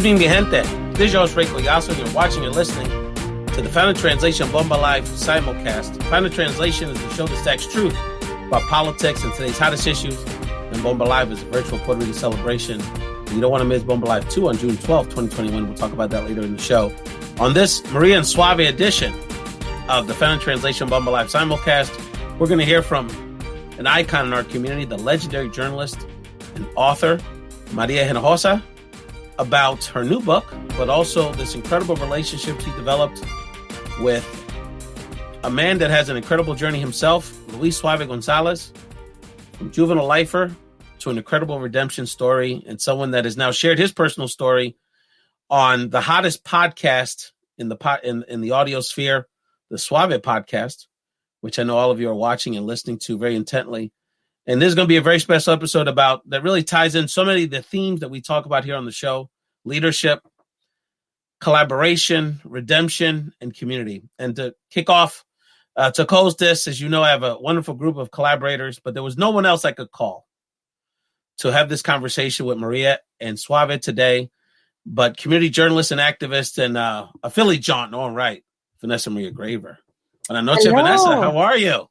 bien, mi gente. This is your host, Ray Collazo, and you're watching and listening to the Final Translation Bomba Live simulcast. Final Translation is the show that stacks truth about politics and today's hottest issues. And Bomba Live is a virtual Puerto Rican celebration. You don't want to miss Bomba Live 2 on June 12th, 2021. We'll talk about that later in the show. On this Maria and Suave edition of the Final Translation Bomba Live simulcast, we're going to hear from an icon in our community, the legendary journalist and author, Maria Hinojosa, about her new book, but also this incredible relationship she developed with a man that has an incredible journey himself, Suave Gonzalez, from juvenile lifer to an incredible redemption story, and someone that has now shared his personal story on the hottest podcast in the audio sphere, the Suave Podcast, which I know all of you are watching and listening to very intently. And this is going to be a very special episode that really ties in so many of the themes that we talk about here on the show: leadership, collaboration, redemption, and community. And to kick off, to close this, as you know, I have a wonderful group of collaborators, but there was no one else I could call to have this conversation with Maria and Suave today, but community journalist and activist and a Philly jaunt, all right, Vanessa Maria Graver. Buenas noches, Hello. Vanessa. How are you?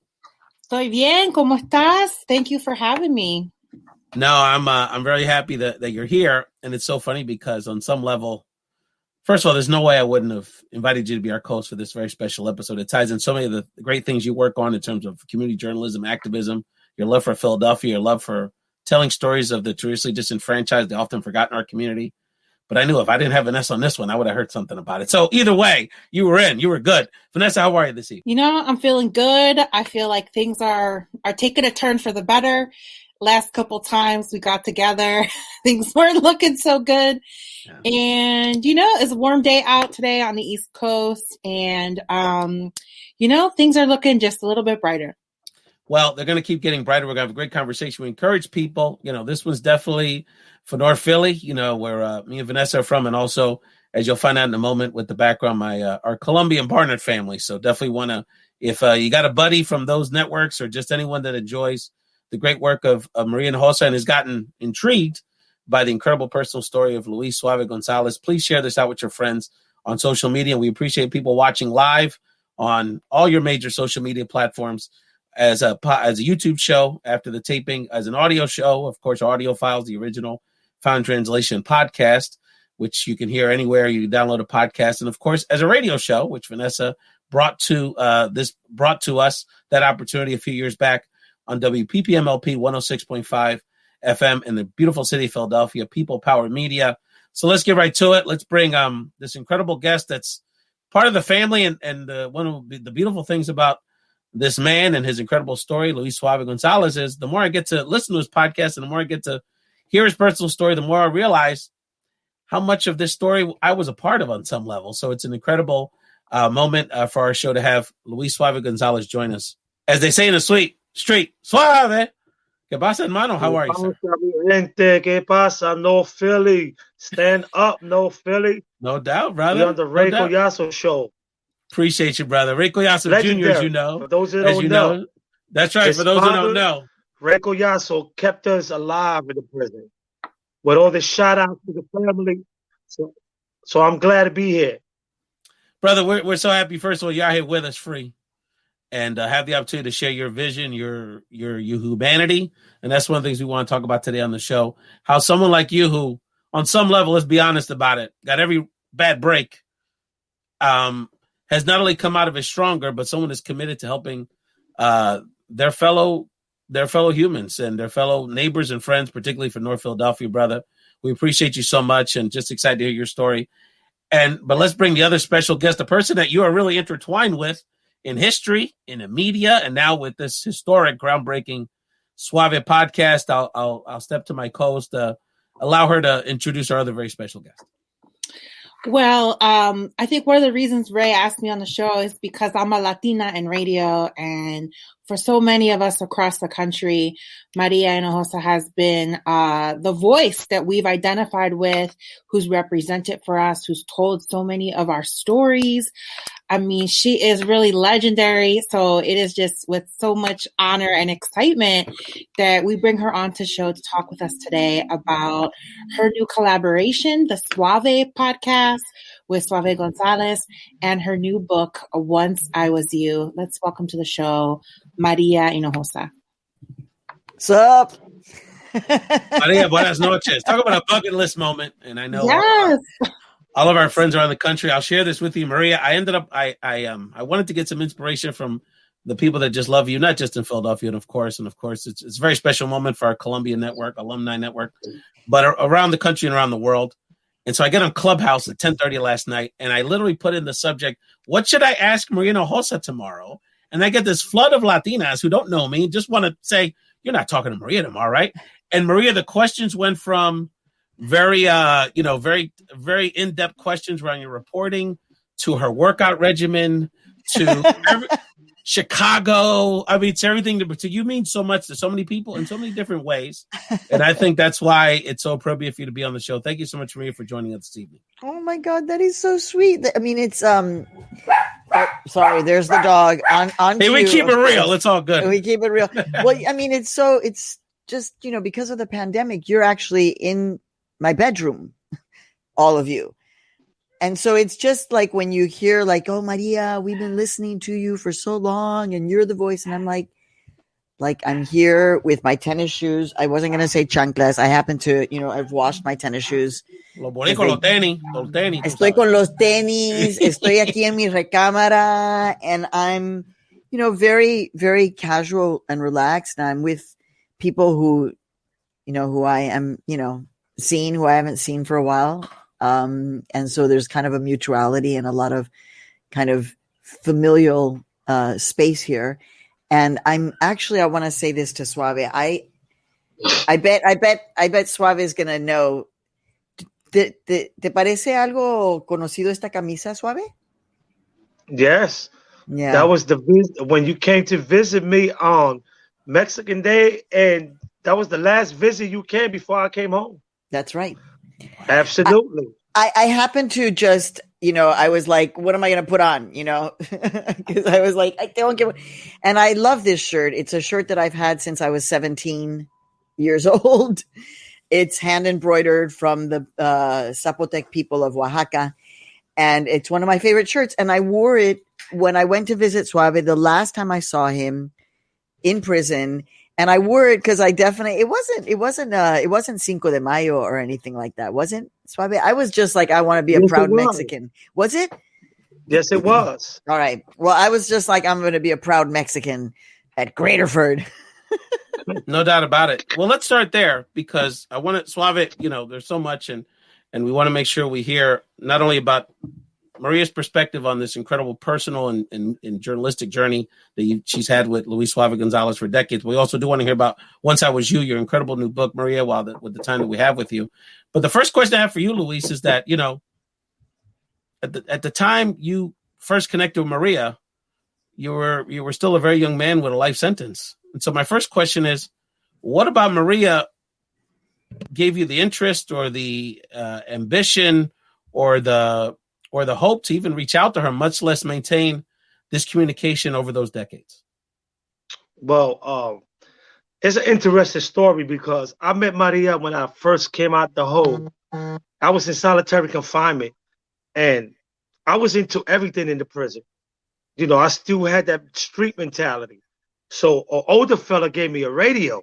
Estoy bien. ¿Cómo estás? Thank you for having me. No, I'm very happy that you're here, and it's so funny because on some level, first of all, there's no way I wouldn't have invited you to be our host for this very special episode. It ties in so many of the great things you work on in terms of community journalism, activism, your love for Philadelphia, your love for telling stories of the traditionally disenfranchised, the often forgotten in our community. But I knew if I didn't have Vanessa on this one, I would have heard something about it. So either way, you were good. Vanessa, how are you this evening? You know, I'm feeling good. I feel like things are taking a turn for the better. Last couple times we got together, things weren't looking so good. Yeah. And, you know, it's a warm day out today on the East Coast. And, you know, things are looking just a little bit brighter. Well, they're going to keep getting brighter. We're going to have a great conversation. We encourage people. You know, this one's definitely for North Philly, you know, where me and Vanessa are from. And also, as you'll find out in a moment with the background, our Colombian Barnett family. So definitely want to, if you got a buddy from those networks or just anyone that enjoys the great work of Maria Hinojosa and has gotten intrigued by the incredible personal story of Suave Gonzalez, please share this out with your friends on social media. We appreciate people watching live on all your major social media platforms, as a YouTube show after the taping, as an audio show, of course, audio files, the original Final Translation podcast, which you can hear anywhere you download a podcast, and of course, as a radio show, which Vanessa brought to us that opportunity a few years back on WPPMLP 106.5 FM in the beautiful city of Philadelphia, People Power Media. So let's get right to it. Let's bring this incredible guest that's part of the family, and one of the beautiful things about this man and his incredible story, Suave Gonzalez, is the more I get to listen to his podcast and the more I get to hear his personal story, the more I realize how much of this story I was a part of on some level. So it's an incredible moment for our show to have Suave Gonzalez join us. As they say in the street, Suave. ¿Qué pasa, hermano? How are you, sir? Gente, ¿qué pasa? No Philly. Stand up, no Philly. No doubt, brother. You're on the Ray Collazo show. Appreciate you, brother. Ray Collazo Jr., as you know. For those that don't know. That's right, for those who don't know. Ray Collazo kept us alive in the prison. With all the shout-outs to the family. So I'm glad to be here. Brother, we're so happy, first of all, you're out here with us free. And have the opportunity to share your vision, your humanity. And that's one of the things we want to talk about today on the show. How someone like you who, on some level, let's be honest about it, got every bad break, has not only come out of it stronger, but someone is committed to helping their fellow humans and their fellow neighbors and friends, particularly for North Philadelphia, brother. We appreciate you so much and just excited to hear your story. But let's bring the other special guest, the person that you are really intertwined with in history, in the media, and now with this historic, groundbreaking Suave podcast. I'll step to my co-host, allow her to introduce our other very special guest. Well, I think one of the reasons Ray asked me on the show is because I'm a Latina in radio, and for so many of us across the country, Maria Hinojosa has been the voice that we've identified with, who's represented for us, who's told so many of our stories. I mean, she is really legendary. So it is just with so much honor and excitement that we bring her on to show to talk with us today about her new collaboration, the Suave Podcast with Suave Gonzalez, and her new book, Once I Was You. Let's welcome to the show, Maria Hinojosa. What's up? Maria, buenas noches. Talk about a bucket list moment. And I know Yes. all of our friends around the country. I'll share this with you, Maria. I wanted to get some inspiration from the people that just love you, not just in Philadelphia, and of course, it's a very special moment for our Columbia network, alumni network, but around the country and around the world. And so I get on Clubhouse at 10:30 last night, and I literally put in the subject, what should I ask Maria Hinojosa tomorrow? And I get this flood of Latinas who don't know me, just want to say, you're not talking to Maria tomorrow, right? And Maria, the questions went from very very in-depth questions around your reporting to her workout regimen to Chicago. I mean, it's everything to you mean so much to so many people in so many different ways. And I think that's why it's so appropriate for you to be on the show. Thank you so much, Maria, for joining us this evening. Oh my God, that is so sweet. I mean, it's sorry, there's the dog. On hey, we keep it real. It's all good. We keep it real. Well, I mean, it's just, because of the pandemic, you're actually in my bedroom, all of you. And so it's just like when you hear like, oh, Maria, we've been listening to you for so long and you're the voice. And I'm like I'm here with my tennis shoes. I wasn't going to say chanclas. I happen to, I've washed my tennis shoes. Los tenis. Estoy con los tenis. Estoy aquí en mi recámara. And I'm, very, very casual and relaxed. And I'm with people who I am, seeing, who I haven't seen for a while. And so there's kind of a mutuality and a lot of kind of familial space here. And I want to say this to Suave. I bet Suave is going to know. ¿Te parece algo conocido esta camisa, Suave? Yes. Yeah. That was when you came to visit me on Mexican Day, and that was the last visit you came before I came home. That's right. Absolutely. I happened to just, I was like, what am I going to put on? Because I was like, I don't get. And I love this shirt. It's a shirt that I've had since I was 17 years old. It's hand embroidered from the Zapotec people of Oaxaca. And it's one of my favorite shirts. And I wore it when I went to visit Suave the last time I saw him in prison. And I wore it because it wasn't Cinco de Mayo or anything like that. Wasn't Suave? I was just like, I want to be a proud Mexican. Was it? Yes, it was. All right. Well, I was just like, I'm going to be a proud Mexican at Greaterford. No doubt about it. Well, let's start there because I want to Suave, there's so much and we want to make sure we hear not only about Maria's perspective on this incredible personal and journalistic journey that she's had with Luis Suave Gonzalez for decades. We also do want to hear about Once I Was You, your incredible new book, Maria, with the time that we have with you. But the first question I have for you, Luis, is that, at the time you first connected with Maria, you were still a very young man with a life sentence. And so my first question is, what about Maria gave you the interest or the ambition or the hope to even reach out to her, much less maintain this communication over those decades? Well, it's an interesting story because I met Maria when I first came out the hole. I was in solitary confinement and I was into everything in the prison. I still had that street mentality. So an older fella gave me a radio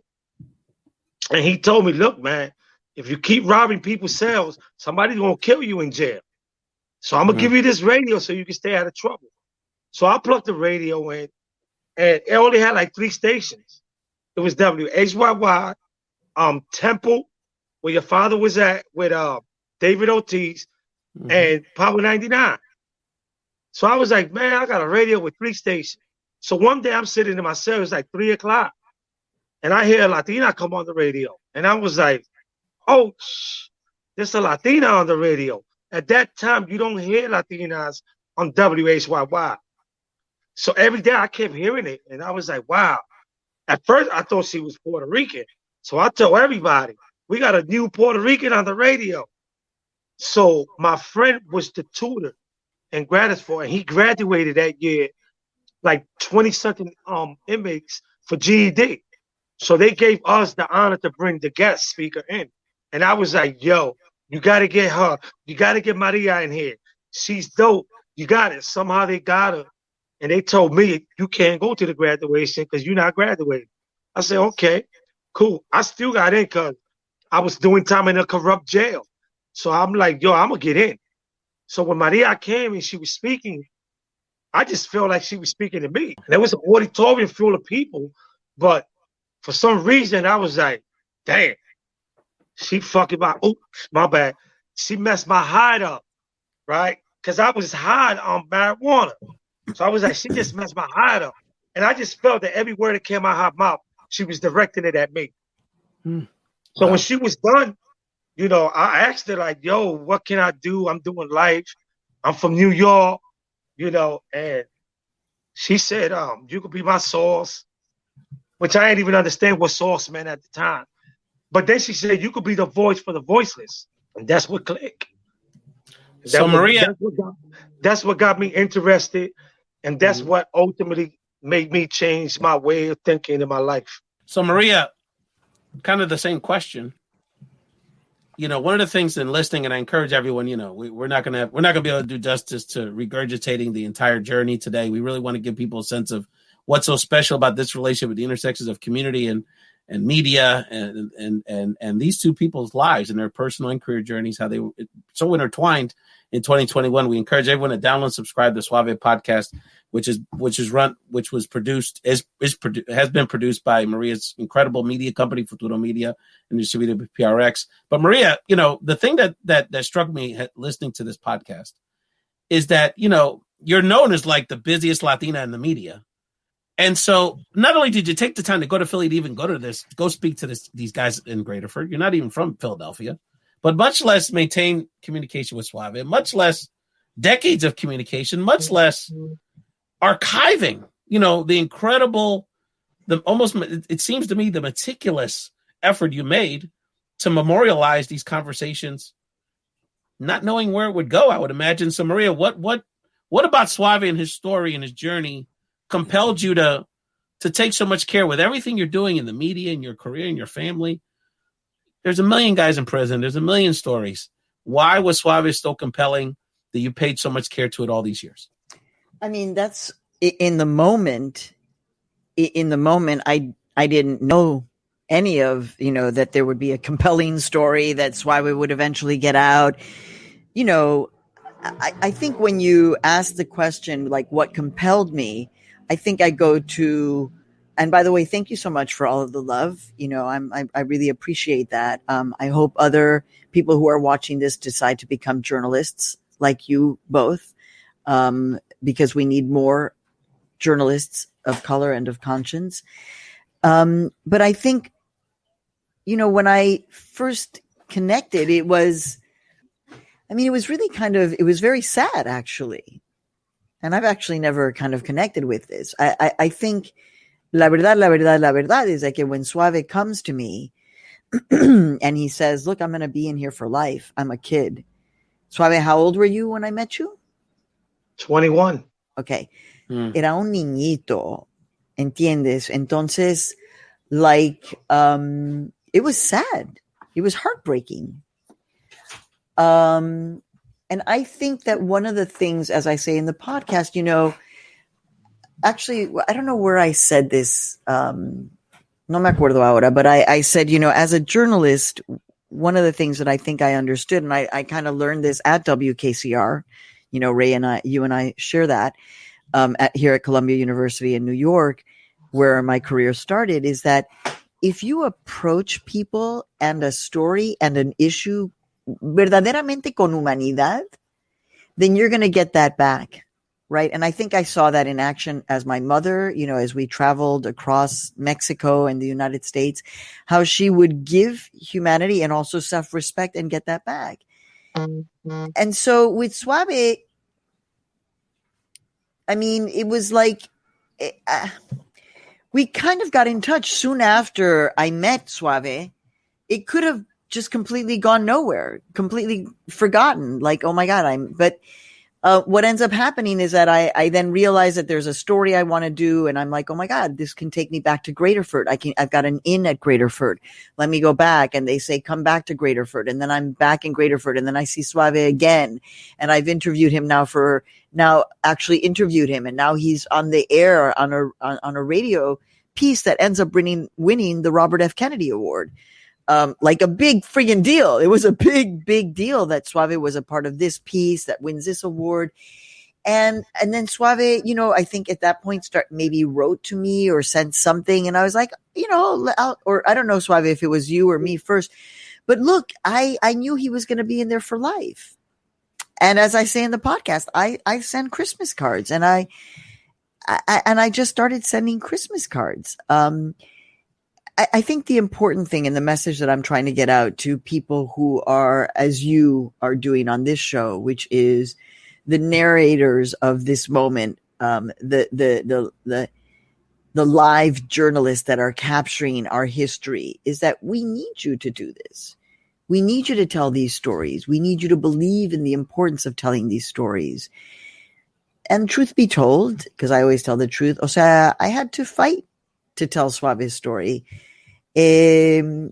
and he told me, look, man, if you keep robbing people's cells, somebody's going to kill you in jail. So I'm going to give you this radio so you can stay out of trouble. So I plugged the radio in, and it only had like 3 stations. It was WHYY, Temple, where your father was at with David Ortiz, and Power 99. So I was like, man, I got a radio with 3 stations. So one day I'm sitting in my cell, it's like 3 o'clock, and I hear a Latina come on the radio. And I was like, oh, there's a Latina on the radio. At that time, you don't hear Latinas on WHYY. So every day I kept hearing it. And I was like, wow. At first, I thought she was Puerto Rican. So I told everybody, we got a new Puerto Rican on the radio. So my friend was the tutor. in Gratisford, and he graduated that year, like 20-something inmates for GED. So they gave us the honor to bring the guest speaker in. And I was like, yo, you got to get her. You got to get Maria in here. She's dope. You got it. Somehow they got her. And they told me, you can't go to the graduation because you're not graduating. I said, okay, cool. I still got in because I was doing time in a corrupt jail. So I'm like, yo, I'm going to get in. So when Maria came and she was speaking, I just felt like she was speaking to me. There was an auditorium full of people, but for some reason, I was like, damn, she fucking my bad. She messed my hide up, right? Because I was high on marijuana. So I was like, she just messed my hide up. And I just felt that every word that came out of her mouth, she was directing it at me. So when she was done, you know, I asked her like, yo, what can I do? I'm doing life. I'm from New York, you know, and she said, you could be my source, which I didn't even understand what source meant at the time. But then she said, you could be the voice for the voiceless. And that's what clicked. So Maria, that's what got me interested. And that's what ultimately made me change my way of thinking in my life. So Maria, kind of the same question. You know, one of the things in listening, and I encourage everyone, you know, we're not gonna be able to do justice to regurgitating the entire journey today. We really want to give people a sense of what's so special about this relationship with the intersections of community and media and these two people's lives and their personal and career journeys, how they were so intertwined in 2021. We encourage everyone to download and subscribe to the Suave Podcast, which has been produced by Maria's incredible media company, Futuro Media, and distributed by PRX. But Maria, you know, the thing that struck me listening to this podcast is that, you know, you're known as like the busiest Latina in the media. And so not only did you take the time to go to Philly to even go speak to these guys in Graterford, you're not even from Philadelphia, but much less maintain communication with Suave, much less decades of communication, much less archiving, you know, the incredible, it seems to me, the meticulous effort you made to memorialize these conversations, not knowing where it would go, I would imagine. So Maria, what about Suave and his story and his journey compelled you to take so much care with everything you're doing in the media, in your career, in your family? There's a million guys in prison. There's a million stories. Why was Suave so compelling that you paid so much care to it all these years? I mean, that's in the moment. I didn't know any of, you know, that there would be a compelling story that Suave would eventually get out. You know, I think when you ask the question, like, what compelled me, I think I go to, and by the way, thank you so much for all of the love. You know, I really appreciate that. I hope other people who are watching this decide to become journalists like you both, because we need more journalists of color and of conscience. But I think, you know, when I first connected, it was really it was very sad, actually. And I've actually never kind of connected with this. I think la verdad is like when Suave comes to me and he says, look, I'm going to be in here for life. I'm a kid. Suave, how old were you when I met you? 21. Okay. Era un niñito. ¿Entiendes? Entonces, like, it was sad. It was heartbreaking. And I think that one of the things, as I say in the podcast, you know, actually, I don't know where I said this. No me acuerdo ahora, but I said, you know, as a journalist, one of the things that I think I understood, and I kind of learned this at WKCR, you know, Ray and you and I share that here at Columbia University in New York, where my career started, is that if you approach people and a story and an issue verdaderamente con humanidad, then you're going to get that back, right? And I think I saw that in action as my mother, you know, as we traveled across Mexico and the United States, how she would give humanity and also self-respect and get that back. And so with Suave, I mean, it was like we kind of got in touch soon after I met Suave. It could have just completely gone nowhere, completely forgotten. Like, oh my God, but what ends up happening is that I then realize that there's a story I want to do, and I'm like, oh my God, this can take me back to Greaterford. I've got an inn at Greaterford. Let me go back. And they say, come back to Greaterford. And then I'm back in Greaterford, and then I see Suave again. And I've interviewed him actually interviewed him. And now he's on the air on a radio piece that ends up winning the Robert F. Kennedy Award. Like a big friggin' deal. It was a big, big deal that Suave was a part of this piece that wins this award. And then Suave, I think at that point maybe wrote to me or sent something. And I was like, or I don't know, Suave, if it was you or me first, but look, I knew he was going to be in there for life. And as I say in the podcast, I send Christmas cards, and I just started sending Christmas cards. I think the important thing and the message that I'm trying to get out to people who are, as you are doing on this show, which is the narrators of this moment, the live journalists that are capturing our history, is that we need you to do this. We need you to tell these stories. We need you to believe in the importance of telling these stories. And truth be told, because I always tell the truth, I had to fight to tell Suave's story. There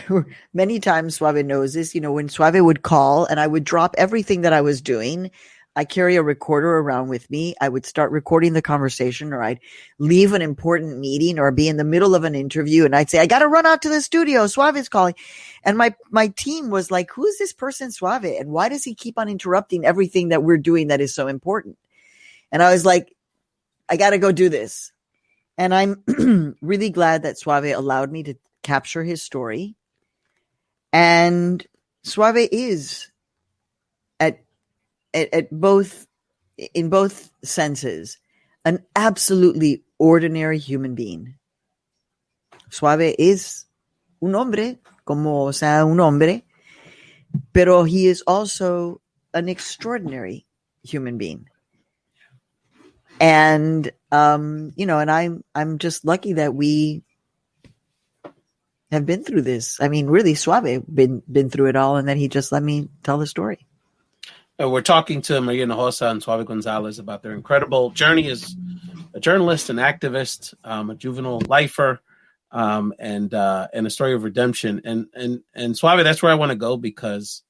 were many times, Suave knows this, when Suave would call and I would drop everything that I was doing. I carry a recorder around with me. I would start recording the conversation, or I'd leave an important meeting or be in the middle of an interview, and I'd say, I got to run out to the studio. Suave is calling. And my team was like, who is this person, Suave? And why does he keep on interrupting everything that we're doing that is so important? And I was like, I got to go do this. And I'm really glad that Suave allowed me to capture his story. And Suave is in both senses, an absolutely ordinary human being. Suave is un hombre, un hombre, pero he is also an extraordinary human being. And, and I'm just lucky that we have been through this. I mean, really, Suave been through it all, and then he just let me tell the story. We're talking to Maria Hinojosa and Suave Gonzalez about their incredible journey as a journalist, an activist, a juvenile lifer, and a story of redemption. And Suave, that's where I want to go, because,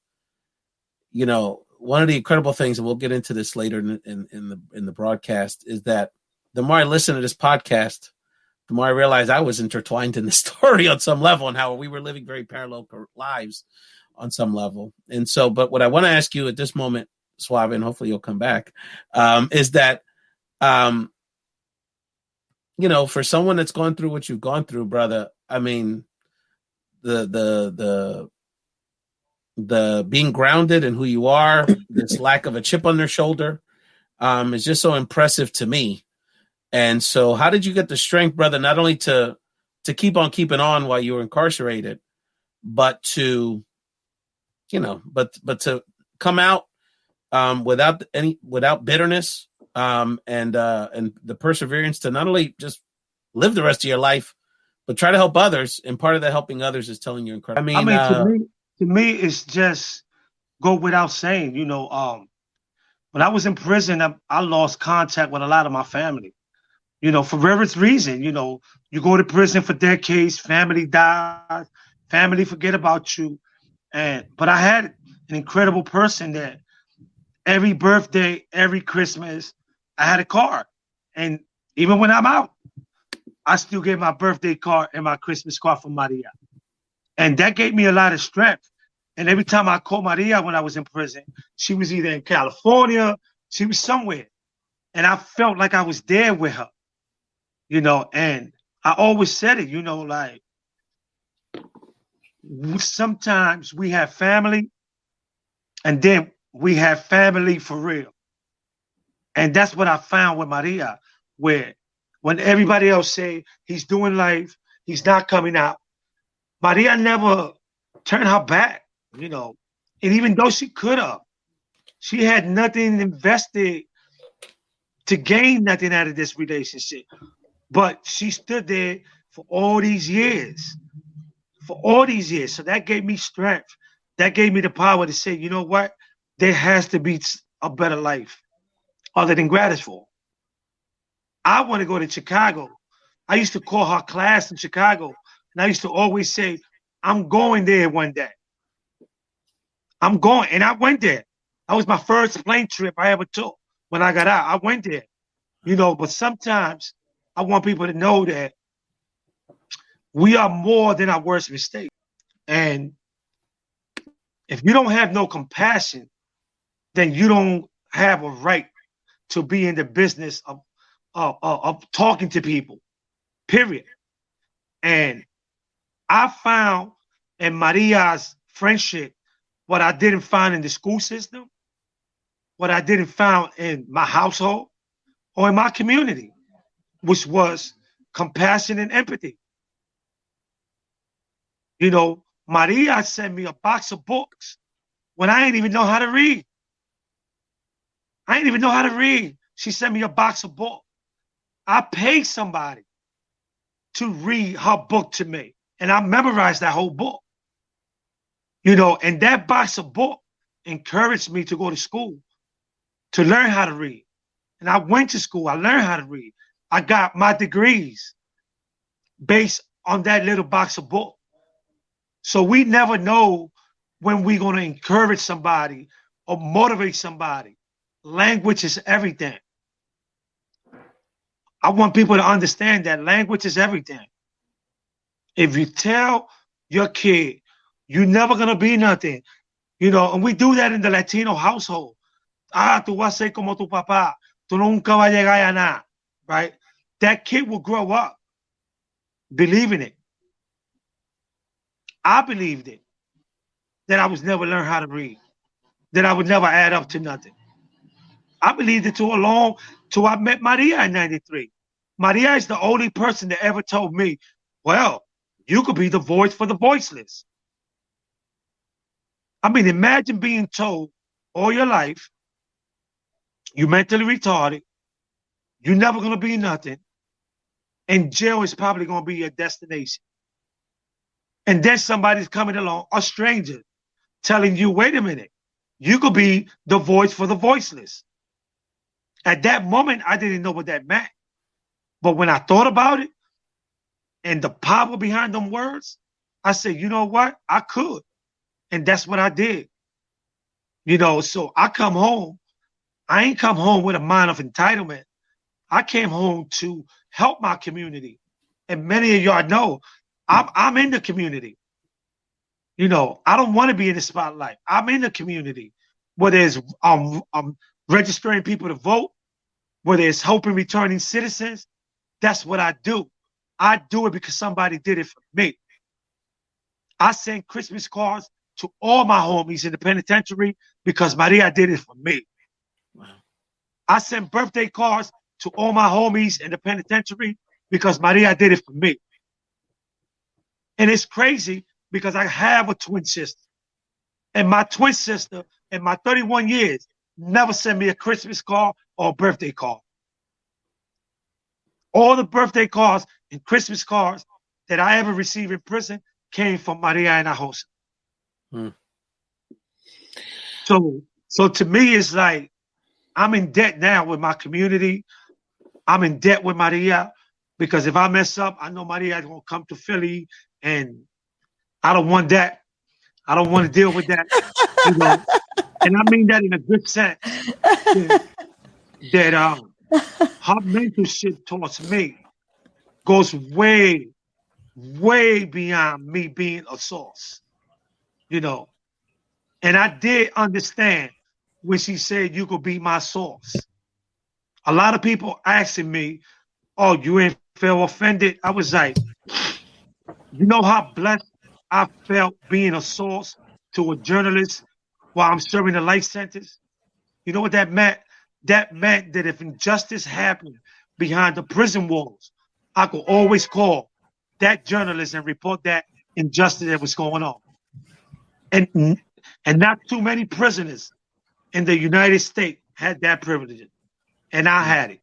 one of the incredible things, and we'll get into this later in the broadcast, is that the more I listen to this podcast, the more I realize I was intertwined in the story on some level, and how we were living very parallel lives on some level. And so, but what I want to ask you at this moment, Suave, and hopefully you'll come back, is that, for someone that's gone through what you've gone through, brother, I mean, the being grounded in who you are, this lack of a chip on their shoulder, is just so impressive to me. And so how did you get the strength, brother, not only to keep on keeping on while you were incarcerated, but to, but to come out without bitterness, and the perseverance to not only just live the rest of your life, but try to help others. And part of that helping others is telling your incredible. To me, it's just go without saying. When I was in prison, I lost contact with a lot of my family. For various reasons. You go to prison for decades, family dies, family forget about you. But I had an incredible person that every birthday, every Christmas, I had a card. And even when I'm out, I still get my birthday card and my Christmas card from Maria. And that gave me a lot of strength. And every time I called Maria when I was in prison, she was either in California, she was somewhere. And I felt like I was there with her, and I always said it, like, sometimes we have family, and then we have family for real. And that's what I found with Maria, where when everybody else say he's doing life, he's not coming out, Maria never turned her back, And even though she could have, she had nothing invested to gain nothing out of this relationship. But she stood there for all these years. So that gave me strength. that gave me the power to say, you know what? There has to be a better life other than Gratisville. I want to go to Chicago. I used to call her class in Chicago, and I used to always say, I'm going there one day. I'm going. And I went there. That was my first plane trip I ever took when I got out. I went there. You know, but sometimes I want people to know that we are more than our worst mistake. And if you don't have no compassion, then you don't have a right to be in the business of talking to people, period. And I found in Maria's friendship what I didn't find in the school system, what I didn't find in my household or in my community, which was compassion and empathy. You know, Maria sent me a box of books when I didn't even know how to read. I didn't even know how to read. She sent me a box of books. I paid somebody to read her book to me, and I memorized that whole book. You know, and that box of book encouraged me to go to school, to learn how to read. And I went to school. I learned how to read. I got my degrees based on that little box of book. So we never know when we're going to encourage somebody or motivate somebody. Language is everything. I want people to understand that language is everything. If you tell your kid, you're never going to be nothing, you know, and we do that in the Latino household. Tú vas a ser como tu papá. Tú nunca vas a llegar a nada, right? That kid will grow up believing it. I believed it, that I was never learn how to read, that I would never add up to nothing. I believed it till I met Maria in 93. Maria is the only person that ever told me, well, you could be the voice for the voiceless. I mean, imagine being told all your life, you're mentally retarded, you're never going to be nothing, and jail is probably going to be your destination. And then somebody's coming along, a stranger, telling you, wait a minute, you could be the voice for the voiceless. At that moment, I didn't know what that meant. But when I thought about it and the power behind them words, I said, you know what? I could. And that's what I did. You know, so I come home. I ain't come home with a mind of entitlement. I came home to help my community. And many of y'all know I'm in the community. You know, I don't want to be in the spotlight. I'm in the community, whether it's registering people to vote, whether it's helping returning citizens. That's what I do. I do it because somebody did it for me. I send Christmas cards to all my homies in the penitentiary because Maria did it for me. Wow. I send birthday cards to all my homies in the penitentiary because Maria did it for me. And it's crazy because I have a twin sister. And my twin sister, in my 31 years, never sent me a Christmas card or a birthday card. All the birthday cards and Christmas cards that I ever received in prison came from Maria Hinojosa. So to me, it's like I'm in debt now with my community. I'm in debt with Maria because if I mess up, I know Maria is going to come to Philly, and I don't want that. I don't want to deal with that. You know? And I mean that in a good sense. That her mentorship towards me goes way, way beyond me being a source. You know, and I did understand when she said you could be my source. A lot of people asking me, oh, you ain't feel offended? I was like, you know how blessed I felt being a source to a journalist while I'm serving a life sentence? You know what that meant? That meant that if injustice happened behind the prison walls, I could always call that journalist and report that injustice that was going on. And not too many prisoners in the United States had that privilege. And I had it.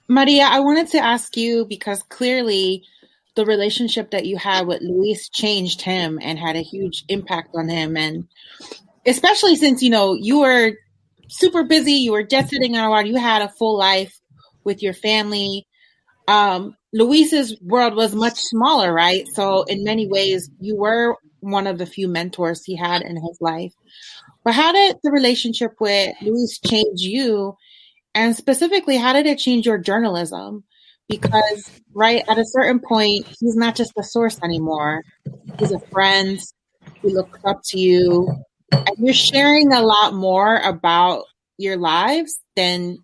Maria, I wanted to ask you, because clearly the relationship that you had with Luis changed him and had a huge impact on him. And especially since, you were super busy, you were jet setting around, you had a full life with your family. Luis's world was much smaller, right? So in many ways, you were one of the few mentors he had in his life. But how did the relationship with Luis change you? And specifically, how did it change your journalism? Because, right, at a certain point, he's not just a source anymore. He's a friend. He looks up to you. And you're sharing a lot more about your lives than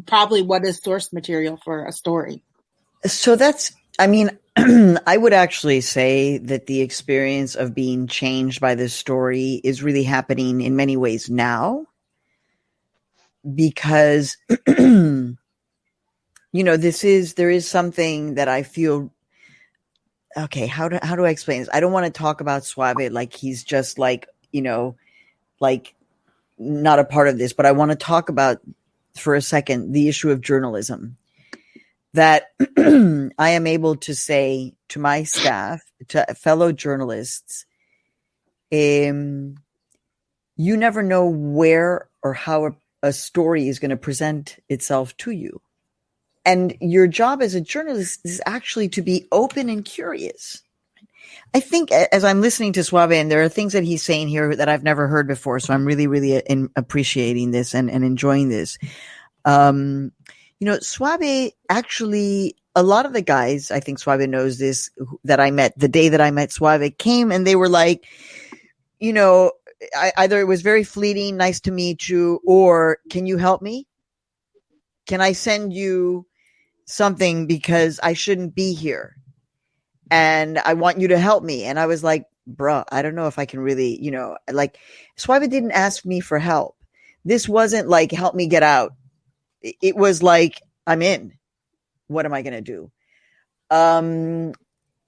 probably what is source material for a story. So I would actually say that the experience of being changed by this story is really happening in many ways now, because, there is something that I feel, okay, how do I explain this? I don't want to talk about Suave like he's just like not a part of this, but I want to talk about for a second the issue of journalism. That I am able to say to my staff, to fellow journalists, you never know where or how a story is going to present itself to you. And your job as a journalist is actually to be open and curious. I think as I'm listening to Suave, and there are things that he's saying here that I've never heard before, so I'm really, really appreciating this and enjoying this. Suave actually, a lot of the guys, I think Suave knows this, that I met the day that I met Suave, came and they were like, either it was very fleeting, nice to meet you, or can you help me? Can I send you something because I shouldn't be here? And I want you to help me. And I was like, bruh, I don't know if I can really, Suave didn't ask me for help. This wasn't like, help me get out. It was like, I'm in. What am I going to do?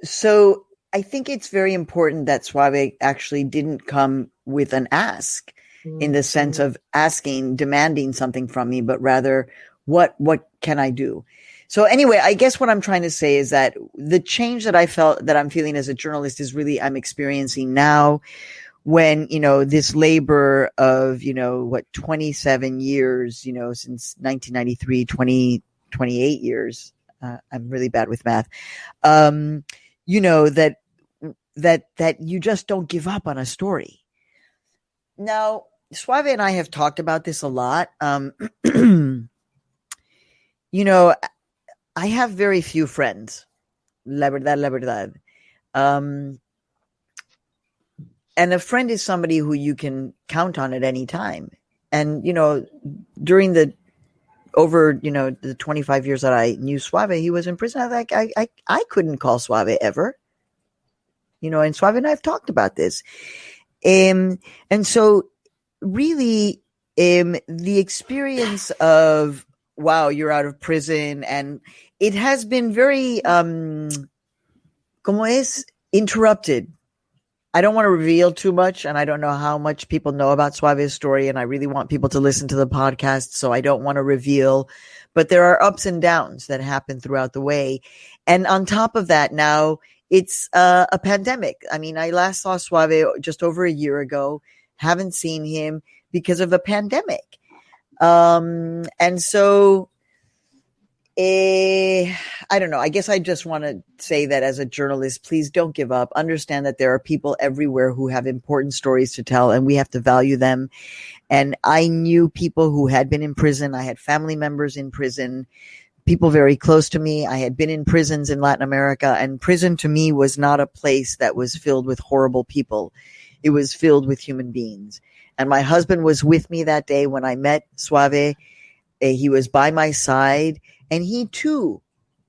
So I think it's very important that Suave actually didn't come with an ask in the sense of asking, demanding something from me, but rather, what can I do? So anyway, I guess what I'm trying to say is that the change that I felt that I'm feeling as a journalist is really I'm experiencing now, when, this labor of, 27 years, since 1993, 28 years, I'm really bad with math, that you just don't give up on a story. Now, Suave and I have talked about this a lot. I have very few friends. La verdad. And a friend is somebody who you can count on at any time. And, during the 25 years that I knew Suave, he was in prison. I couldn't call Suave ever. And Suave and I have talked about this. And so really, the experience of, wow, you're out of prison, and it has been very, interrupted. I don't want to reveal too much, and I don't know how much people know about Suave's story, and I really want people to listen to the podcast, so I don't want to reveal. But there are ups and downs that happen throughout the way. And on top of that, now it's a pandemic. I mean, I last saw Suave just over a year ago, haven't seen him because of a pandemic. And so I don't know. I guess I just want to say that as a journalist, please don't give up. Understand that there are people everywhere who have important stories to tell, and we have to value them. And I knew people who had been in prison. I had family members in prison, people very close to me. I had been in prisons in Latin America, and prison to me was not a place that was filled with horrible people. It was filled with human beings. And my husband was with me that day when I met Suave. He was by my side, and he too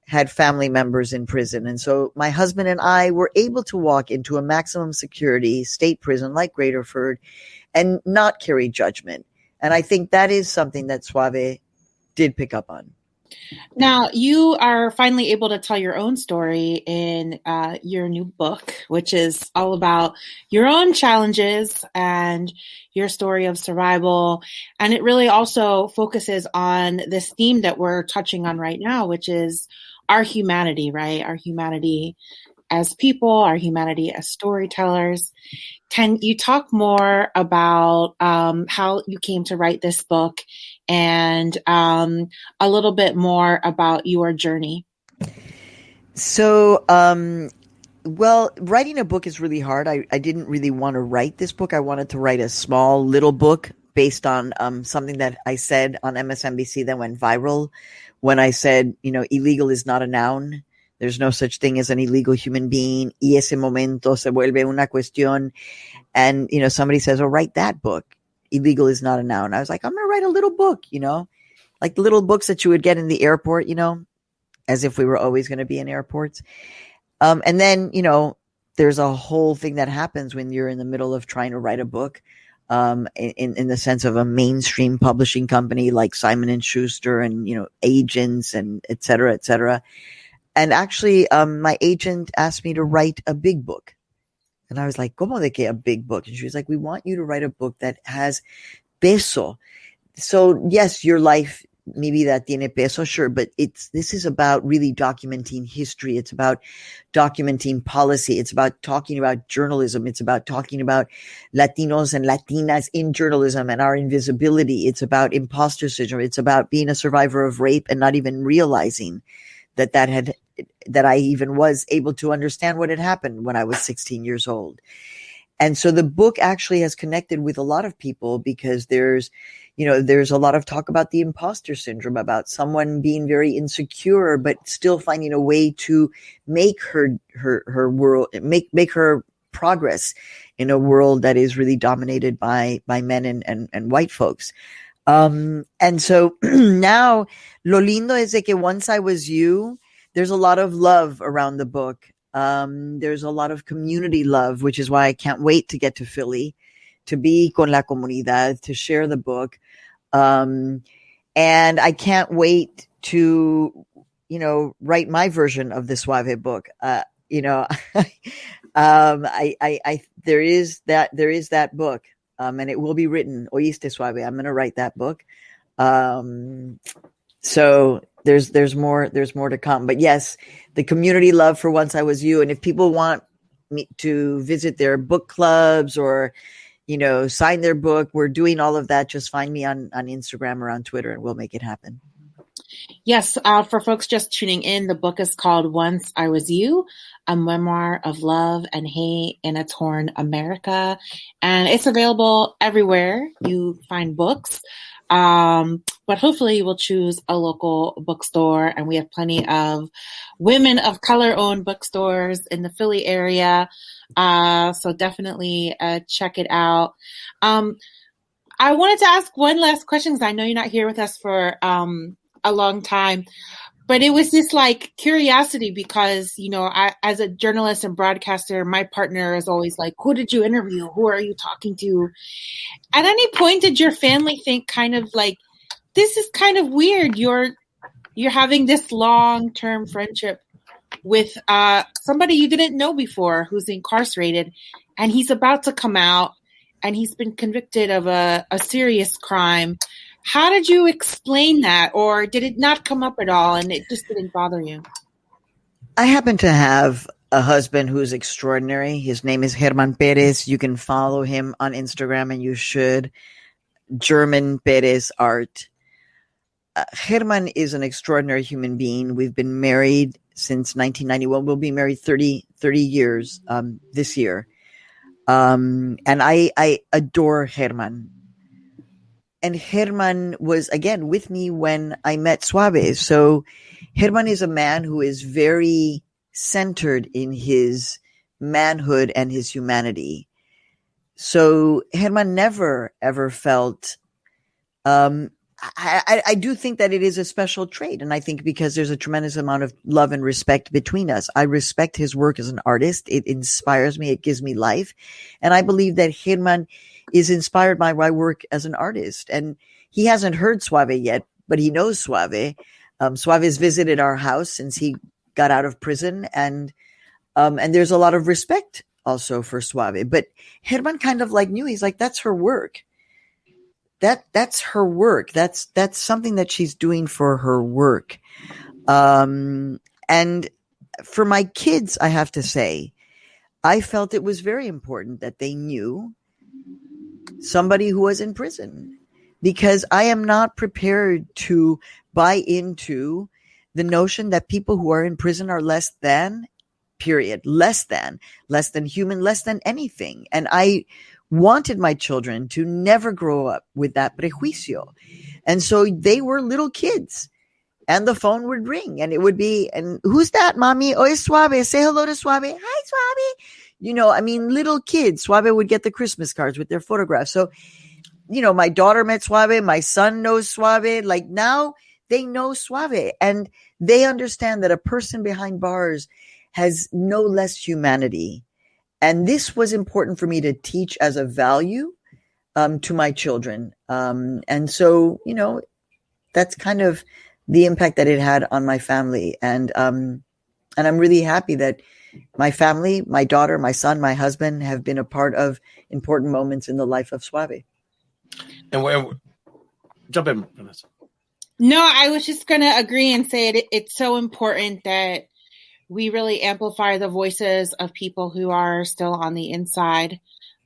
had family members in prison. And so my husband and I were able to walk into a maximum security state prison like Graterford and not carry judgment. And I think that is something that Suave did pick up on. Now, you are finally able to tell your own story in your new book, which is all about your own challenges and your story of survival. And it really also focuses on this theme that we're touching on right now, which is our humanity, right? Our humanity as people, our humanity as storytellers. Can you talk more about how you came to write this book and a little bit more about your journey? So, well, writing a book is really hard. I didn't really want to write this book. I wanted to write a small little book based on something that I said on MSNBC that went viral when I said, illegal is not a noun. There's no such thing as an illegal human being. Y ese momento se vuelve una cuestión. And, somebody says, oh, write that book. Illegal is not a noun. I was like, I'm going to write a little book, like the little books that you would get in the airport, as if we were always going to be in airports. And then, there's a whole thing that happens when you're in the middle of trying to write a book, in the sense of a mainstream publishing company like Simon & Schuster and, agents and et cetera, et cetera. And actually, my agent asked me to write a big book. And I was like, ¿Cómo de qué a big book? And she was like, we want you to write a book that has peso. So yes, your life, maybe that tiene peso, sure. But this is about really documenting history. It's about documenting policy. It's about talking about journalism. It's about talking about Latinos and Latinas in journalism and our invisibility. It's about imposter syndrome. It's about being a survivor of rape and not even realizing that I even was able to understand what had happened when I was 16 years old. And so the book actually has connected with a lot of people because there's a lot of talk about the imposter syndrome, about someone being very insecure, but still finding a way to make her world, make her progress in a world that is really dominated by men and white folks. And so now lo lindo es de que Once I Was You, there's a lot of love around the book. There's a lot of community love, which is why I can't wait to get to Philly, to be con la comunidad, to share the book. And I can't wait to, write my version of the Suave book. There is that book. And it will be written. Oíste Suave. I'm going to write that book. So there's more to come. But yes, the community love for Once I Was You. And if people want me to visit their book clubs or, sign their book, we're doing all of that. Just find me on Instagram or on Twitter and we'll make it happen. Yes. For folks just tuning in, the book is called Once I Was You, a memoir of love and hate in a torn America. And it's available everywhere you find books. But hopefully you will choose a local bookstore, and we have plenty of women of color owned bookstores in the Philly area. So definitely check it out. I wanted to ask one last question because I know you're not here with us for a long time, but it was this curiosity because, I, as a journalist and broadcaster, my partner is always like, who did you interview? Who are you talking to? At any point, did your family think kind of like, this is kind of weird. You're having this long-term friendship with somebody you didn't know before who's incarcerated, and he's about to come out and he's been convicted of a serious crime. How did you explain that? Or did it not come up at all and it just didn't bother you? I happen to have a husband who's extraordinary. His name is Germán Perez. You can follow him on Instagram, and you should. German Perez Art. Germán is an extraordinary human being. We've been married since 1991. We'll be married 30 years this year. And I adore Germán. And Germán was, again, with me when I met Suave. So Germán is a man who is very centered in his manhood and his humanity. So Germán never, ever felt, I do think that it is a special trait. And I think because there's a tremendous amount of love and respect between us. I respect his work as an artist. It inspires me. It gives me life. And I believe that Germán is inspired by my work as an artist. And he hasn't heard Suave yet, but he knows Suave. Suave has visited our house since he got out of prison. And there's a lot of respect also for Suave. But Germán kind of knew, he's like, that's her work. That's her work. That's something that she's doing for her work. And And for my kids, I have to say, I felt it was very important that they knew somebody who was in prison, because I am not prepared to buy into the notion that people who are in prison are less than, period, less than human, less than anything. And I wanted my children to never grow up with that prejuicio. And so they were little kids, and the phone would ring and it would be, and who's that, mommy? Oh, it's Suave. Say hello to Suave. Hi, Suave. You know, I mean, little kids. Suave would get the Christmas cards with their photographs. So, you know, my daughter met Suave. My son knows Suave. Like, now they know Suave, and they understand that a person behind bars has no less humanity. And this was important for me to teach as a value to my children. And so, you know, that's kind of the impact that it had on my family. And I'm really happy that my family, my daughter, my son, my husband have been a part of important moments in the life of Suave. And jump in, Vanessa. No, I was just going to agree and say it's so important that we really amplify the voices of people who are still on the inside.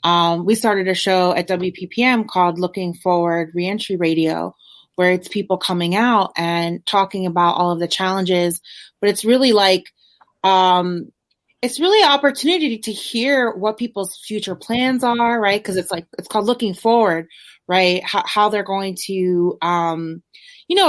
We started a show at WPPM called Looking Forward Reentry Radio, where it's people coming out and talking about all of the challenges. But it's really like, it's really an opportunity to hear what people's future plans are, right? Because it's called Looking Forward, right? How they're going to,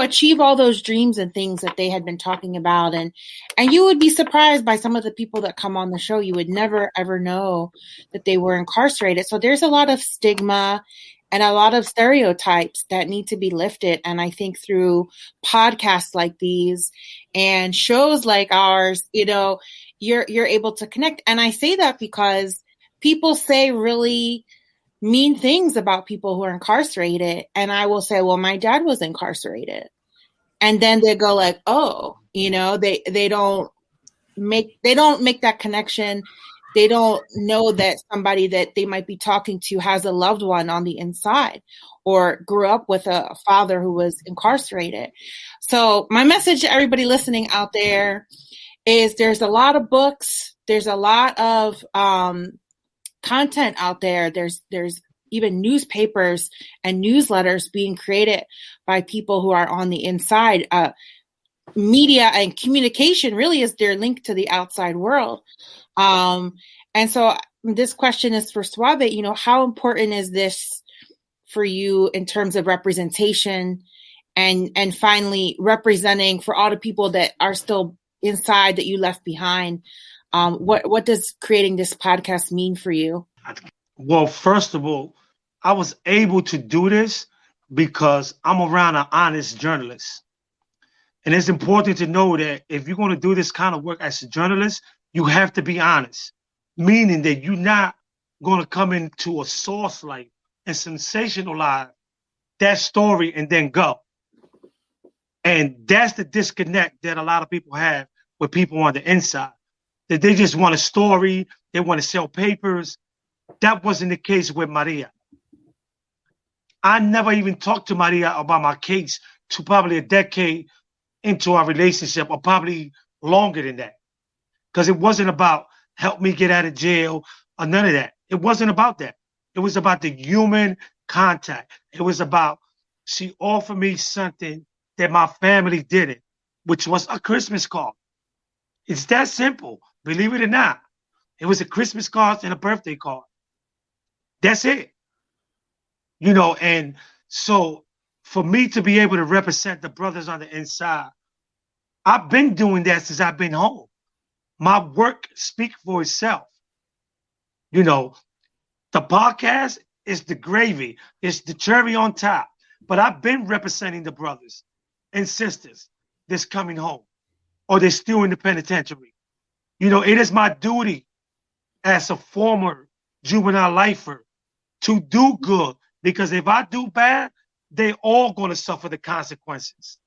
achieve all those dreams and things that they had been talking about. And you would be surprised by some of the people that come on the show. You would never, ever know that they were incarcerated. So there's a lot of stigma and a lot of stereotypes that need to be lifted. And I think through podcasts like these and shows like ours, you're able to connect. And I say that because people say really mean things about people who are incarcerated. And I will say, well, my dad was incarcerated. And then they go like, oh, they don't make that connection. They don't know that somebody that they might be talking to has a loved one on the inside or grew up with a father who was incarcerated. So my message to everybody listening out there is there's a lot of books. There's a lot of content out there. There's even newspapers and newsletters being created by people who are on the inside. Media and communication really is their link to the outside world. And so this question is for Suave. How important is this for you in terms of representation and finally representing for all the people that are still inside that you left behind? What does creating this podcast mean for you? Well, first of all, I was able to do this because I'm around an honest journalist. And it's important to know that if you're going to do this kind of work as a journalist, you have to be honest, meaning that you're not going to come into a source light and sensationalize that story and then go. And that's the disconnect that a lot of people have with people on the inside, that they just want a story, they want to sell papers. That wasn't the case with Maria. I never even talked to Maria about my case to probably a decade into our relationship, or probably longer than that. Because it wasn't about help me get out of jail or none of that. It wasn't about that. It was about the human contact. It was about she offered me something that my family didn't, which was a Christmas card. It's that simple, believe it or not. It was a Christmas card and a birthday card. That's it. And so for me to be able to represent the brothers on the inside, I've been doing that since I've been home. My work speaks for itself. The podcast is the gravy. It's the cherry on top. But I've been representing the brothers and sisters that's coming home or they're still in the penitentiary. It is my duty as a former juvenile lifer to do good, because if I do bad, they all going to suffer the consequences.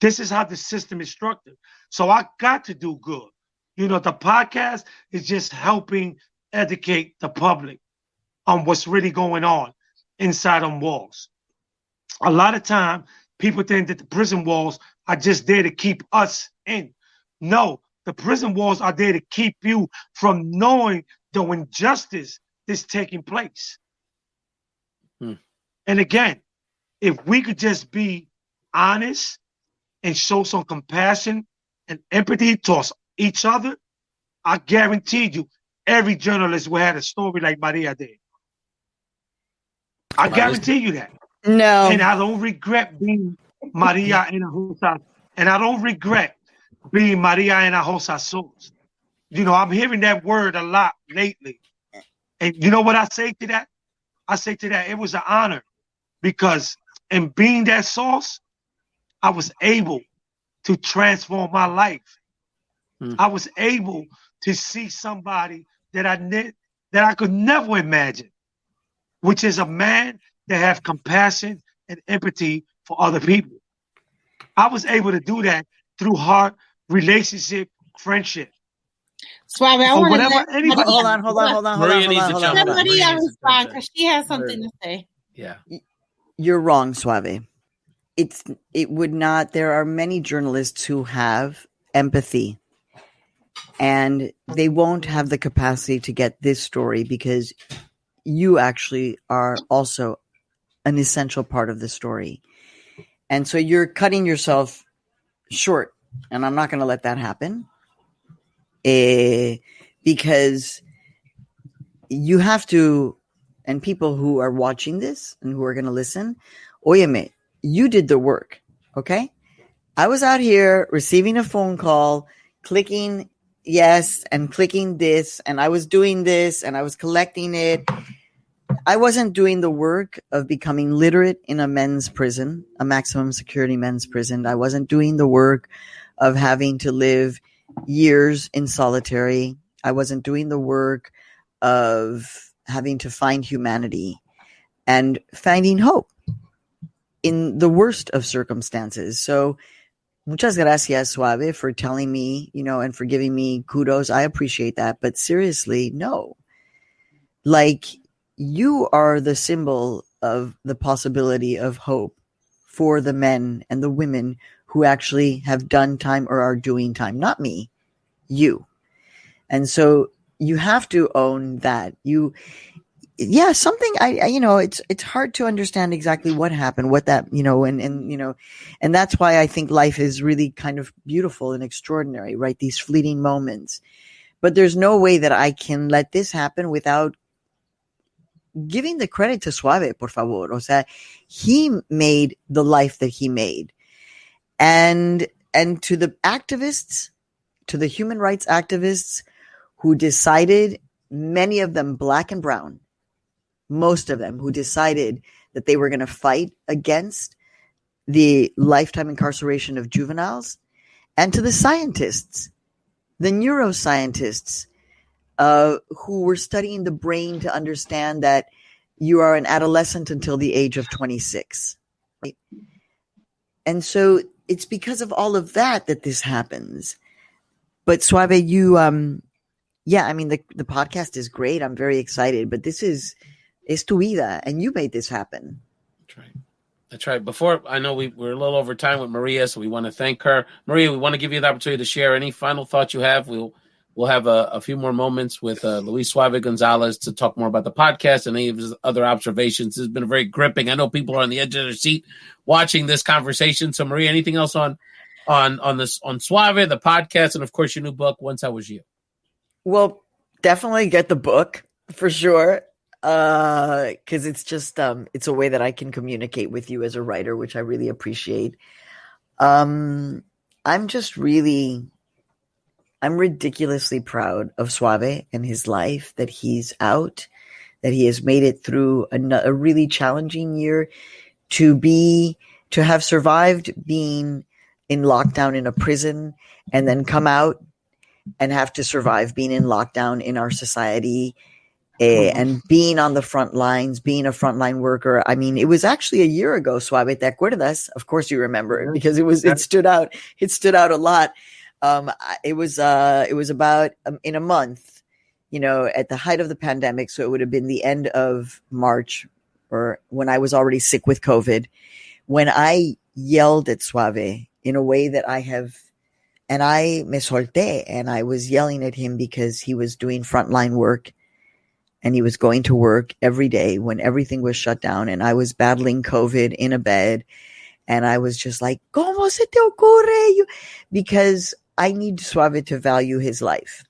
This is how the system is structured. So I got to do good. The podcast is just helping educate the public on what's really going on inside them walls. A lot of time, people think that the prison walls are just there to keep us in. No, the prison walls are there to keep you from knowing the injustice that's taking place. And again, if we could just be honest and show some compassion and empathy towards each other, I guarantee you, every journalist will have a story like Maria did. I guarantee you that. No. And I don't regret being Maria Hinojosa. And I don't regret being Maria Hinojosa Souls. You know, I'm hearing that word a lot lately. And you know what I say to that? I say to that, it was an honor. Because in being that source, I was able to transform my life. I was able to see somebody that I could never imagine, which is a man that have compassion and empathy for other people. I was able to do that through heart, relationship, friendship. Suave, I want to hold on. Maria needs to jump in. Maria respond because she has something to say. Yeah. You're wrong, Suave. It would not. There are many journalists who have empathy, and they won't have the capacity to get this story because you actually are also an essential part of the story. And so you're cutting yourself short, and I'm not going to let that happen because you have to. And people who are watching this and who are going to listen, óyeme, you did the work, okay? I was out here receiving a phone call, clicking yes and clicking this, and I was doing this and I was collecting it. I wasn't doing the work of becoming literate in a men's prison, a maximum security men's prison. I wasn't doing the work of having to live years in solitary. I wasn't doing the work of having to find humanity and finding hope in the worst of circumstances. So muchas gracias, Suave, for telling me, and for giving me kudos. I appreciate that. But seriously, no. Like, you are the symbol of the possibility of hope for the men and the women who actually have done time or are doing time. Not me, you. And so you have to own that. Something it's hard to understand exactly what happened, what that, and that's why I think life is really kind of beautiful and extraordinary, right? These fleeting moments. But there's no way that I can let this happen without giving the credit to Suave, por favor. O sea, he made the life that he made. And to the activists, to the human rights activists who decided, many of them black and brown, most of them who decided that they were going to fight against the lifetime incarceration of juveniles, and to the scientists, the neuroscientists who were studying the brain to understand that you are an adolescent until the age of 26. Right? And so it's because of all of that this happens. But Suave, you, the podcast is great. I'm very excited, but this is tu vida, and you made this happen. That's right. Before, I know we're a little over time with Maria, so we want to thank her. Maria, we want to give you the opportunity to share any final thoughts you have. We'll have a few more moments with Luis Suave Gonzalez to talk more about the podcast and any of his other observations. This has been very gripping. I know people are on the edge of their seat watching this conversation. So, Maria, anything else on Suave, the podcast, and of course your new book, Once I Was You? Well, definitely get the book for sure. Because it's just it's a way that I can communicate with you as a writer, which I really appreciate. I'm ridiculously proud of Suave and his life, that he's out, that he has made it through a really challenging year, to have survived being in lockdown in a prison and then come out and have to survive being in lockdown in our society. And being on the front lines, being a frontline worker. I mean, it was actually a year ago, Suave, ¿te acuerdas? Of course you remember, because it stood out. It stood out a lot. It was about in a month, at the height of the pandemic. So it would have been the end of March, or when I was already sick with COVID, when I yelled at Suave in a way that I have And I me solté, and I was yelling at him because he was doing frontline work and he was going to work every day when everything was shut down. And I was battling COVID in a bed. And I was just like, ¿Cómo se te ocurre? Because I need Suave to value his life.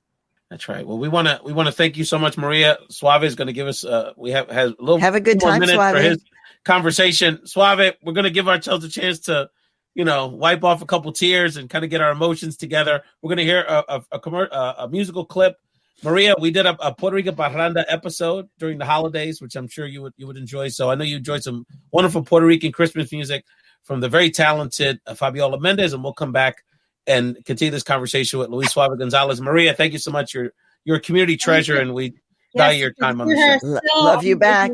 That's right. Well, we want to thank you so much, Maria. Suave is going to give us has a little have a good time, minute Suave, for his conversation. Suave, we're going to give ourselves a chance to, wipe off a couple tears and kind of get our emotions together. We're going to hear a musical clip. Maria, we did a Puerto Rico Parranda episode during the holidays, which I'm sure you would enjoy. So I know you enjoyed some wonderful Puerto Rican Christmas music from the very talented Fabiola Mendez, and we'll come back and continue this conversation with Luis Suave Gonzalez. Maria, thank you so much. You're a community treasure, and we value your time on the show. Love you back.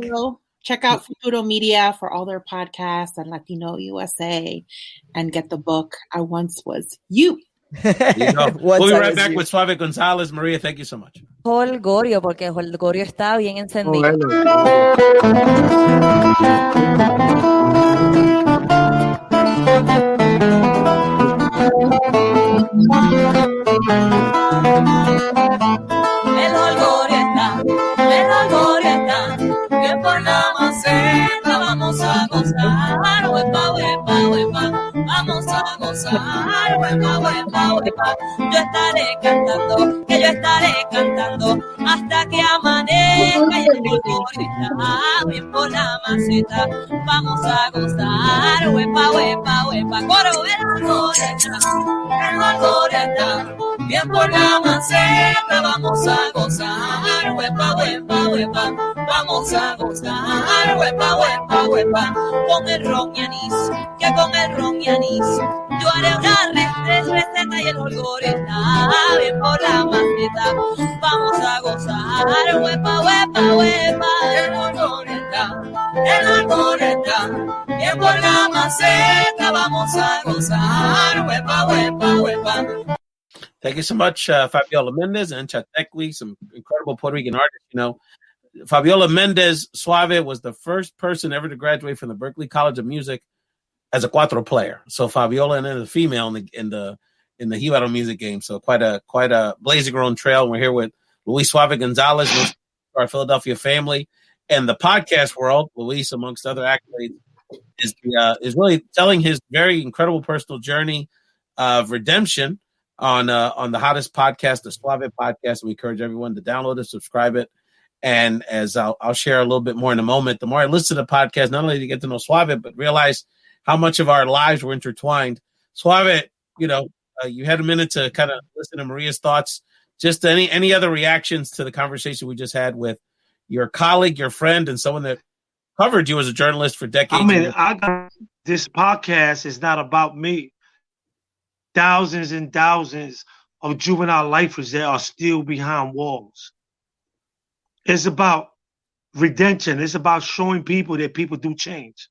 Check out Futuro Media for all their podcasts and Latino USA, and get the book, I Once Was You. We'll be right back with Suave Gonzalez. Maria, thank you so much. Holgorio, porque Holgorio está bien encendido. El Holgorio está, que por la maceta vamos a gozar, huepa, huepa, huepa, vamos a gozar, huepa, huepa, huepa. Yo estaré cantando hasta que amanezca y el Holgorio está, bien por la maceta vamos a gozar, huepa, huepa, huepa. Coro, el Holgorio está, bien por la maceta vamos a gozar, huepa, huepa, huepa, vamos a gozar, huepa, huepa, huepa, con el ron y anís, que con el ron y anís yo haré una receta y el Holgorio está bien por la maceta, vamos a gozar, huepa, huepa, huepa, el Holgorio está, bien por la maceta, vamos a gozar, huepa, huepa, huepa. Thank you so much, Fabiola Mendez and Chatequi, some incredible Puerto Rican artists. Fabiola Mendez Suave was the first person ever to graduate from the Berklee College of Music as a cuatro player. So Fabiola and then the female in the Jibaro music game. So quite a blazing her own trail. We're here with Luis Suave Gonzalez, our Philadelphia family, and the podcast world. Luis, amongst other accolades, is really telling his very incredible personal journey of redemption on the hottest podcast, the Suave Podcast. We encourage everyone to download it, subscribe it. And as I'll share a little bit more in a moment, the more I listen to the podcast, not only to get to know Suave, but realize how much of our lives were intertwined. Suave, you had a minute to kind of listen to Maria's thoughts. Just any other reactions to the conversation we just had with your colleague, your friend, and someone that covered you as a journalist for decades. This podcast is not about me. Thousands and thousands of juvenile lifers that are still behind walls. It's about redemption. It's about showing people that people do change.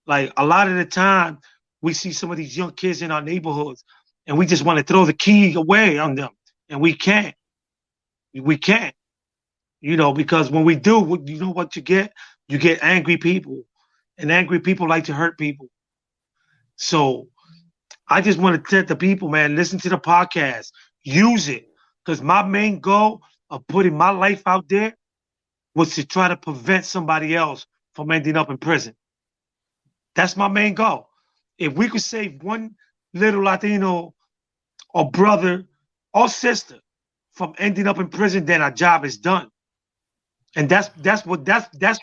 Like a lot of the time we see some of these young kids in our neighborhoods and we just want to throw the key away on them. And we can't. Because when we do, you know what you get? You get angry people. And angry people like to hurt people. So I just want to tell the people, man, listen to the podcast. Use it. Because my main goal of putting my life out there was to try to prevent somebody else from ending up in prison. That's my main goal. If we could save one little Latino or brother or sister from ending up in prison, then our job is done. And that's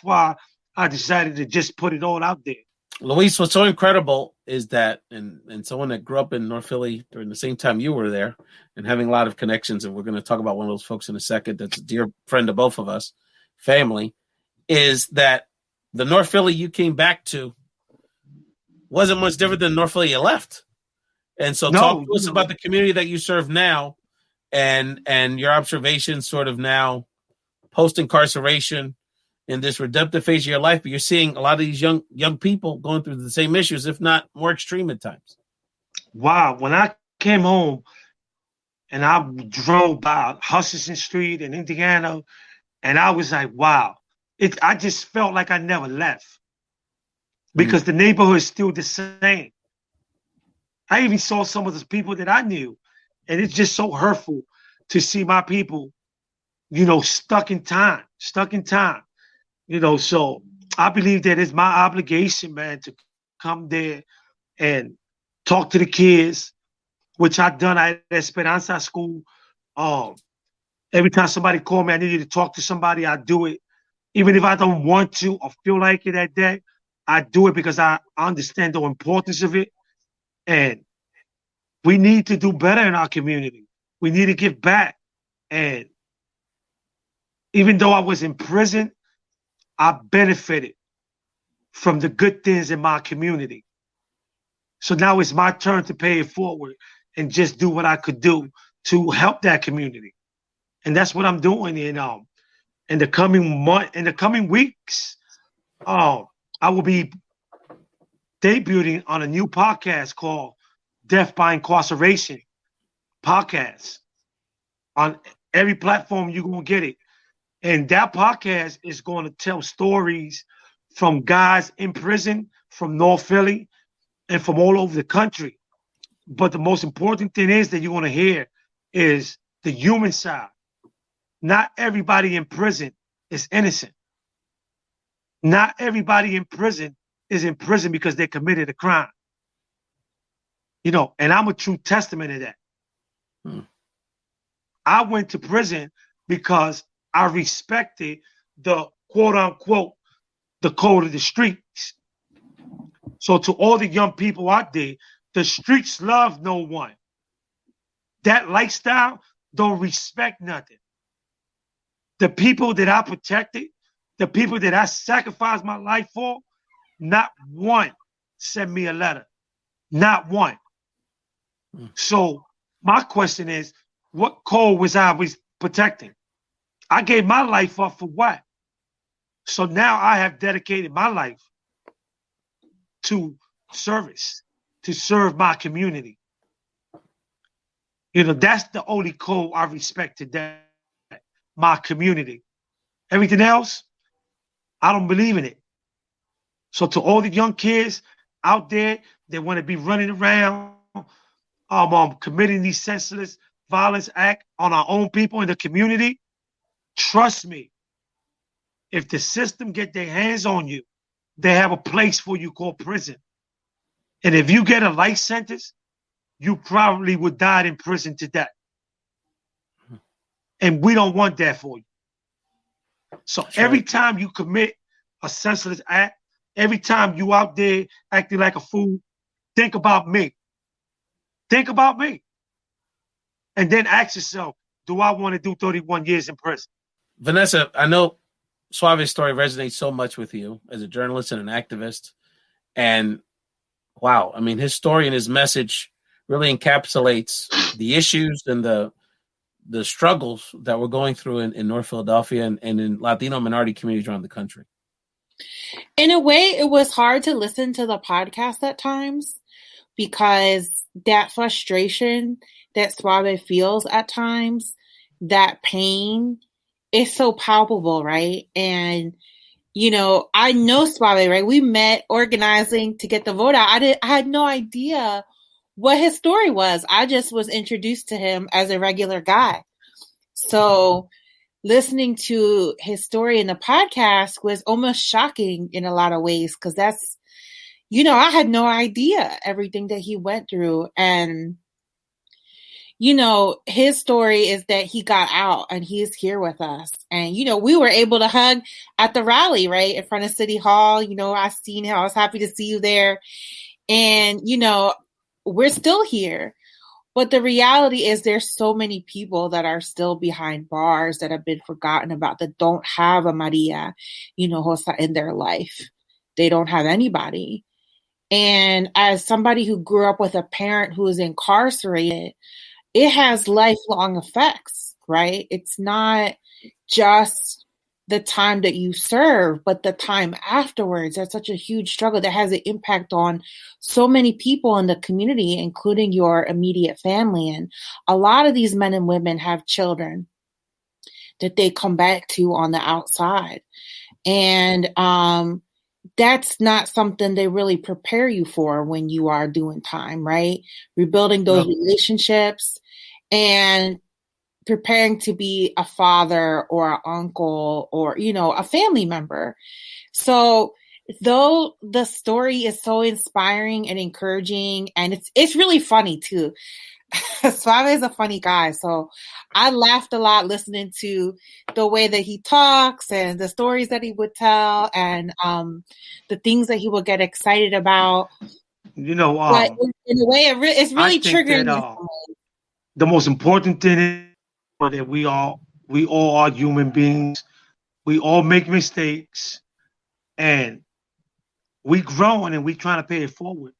why I decided to just put it all out there. Luis, what's so incredible is that, and someone that grew up in North Philly during the same time you were there and having a lot of connections, and we're going to talk about one of those folks in a second that's a dear friend of both of us, family, is that the North Philly you came back to wasn't much different than North Philly you left. And so talk to us about the community that you serve now and your observations sort of now post-incarceration in this redemptive phase of your life, but you're seeing a lot of these young people going through the same issues, if not more extreme at times. Wow. When I came home and I drove by Hutchinson Street in Indiana, and I was like, wow. I just felt like I never left because the neighborhood is still the same. I even saw some of the people that I knew, and it's just so hurtful to see my people, stuck in time. So I believe that it's my obligation, man, to come there and talk to the kids, which I've done at Esperanza School. Every time somebody called me, I needed to talk to somebody, I do it. Even if I don't want to or feel like it that day, I do it because I understand the importance of it. And we need to do better in our community. We need to give back. And even though I was in prison, I benefited from the good things in my community. So now it's my turn to pay it forward and just do what I could do to help that community. And that's what I'm doing in the coming weeks. I will be debuting on a new podcast called Death by Incarceration podcast. On every platform, you're going to get it. And that podcast is going to tell stories from guys in prison, from North Philly, and from all over the country. But the most important thing is that you're going to hear is the human side. Not everybody in prison is innocent. Not everybody in prison is in prison because they committed a crime. And I'm a true testament of that. I went to prison because I respected the quote unquote, the code of the streets. So to all the young people out there, the streets love no one. That lifestyle don't respect nothing. The people that I protected, the people that I sacrificed my life for, not one sent me a letter. Not one. So my question is, what code was I protecting? I gave my life up for what? So now I have dedicated my life to service, to serve my community. That's the only code I respect today, my community. Everything else, I don't believe in it. So to all the young kids out there that want to be running around, committing these senseless violence act on our own people in the community, trust me, if the system get their hands on you, they have a place for you called prison. And if you get a life sentence, you probably would die in prison today. And we don't want that for you. So that's every right. Time you commit a senseless act, every time you out there acting like a fool, think about me. Think about me. And then ask yourself, do I want to do 31 years in prison? Vanessa, I know Suave's story resonates so much with you as a journalist and an activist. And wow, I mean, his story and his message really encapsulates the issues and the struggles that we're going through in North Philadelphia and in Latino minority communities around the country. In a way, it was hard to listen to the podcast at times because that frustration that Suave feels at times, that pain is so palpable, right? And, I know Suave, right? We met organizing to get the vote out. I had no idea what his story was. I just was introduced to him as a regular guy. So listening to his story in the podcast was almost shocking in a lot of ways because that's, I had no idea everything that he went through. And, his story is that he got out and he's here with us. And, we were able to hug at the rally, right, in front of City Hall. I seen him. I was happy to see you there. And, we're still here. But the reality is there's so many people that are still behind bars that have been forgotten about, that don't have a Maria Hinojosa in their life. They don't have anybody. And as somebody who grew up with a parent who is incarcerated, it has lifelong effects, right? It's not just the time that you serve, but the time afterwards. That's such a huge struggle that has an impact on so many people in the community, including your immediate family. And a lot of these men and women have children that they come back to on the outside. And, that's not something they really prepare you for when you are doing time, right? Rebuilding those relationships and preparing to be a father or an uncle or, you know, a family member. So though the story is so inspiring and encouraging, and it's really funny too. Suave is a funny guy, so I laughed a lot listening to the way that he talks and the stories that he would tell and the things that he would get excited about. You know, but in a way, it's really triggering. The most important thing is that we all are human beings. We all make mistakes, and we growing and we trying to pay it forward.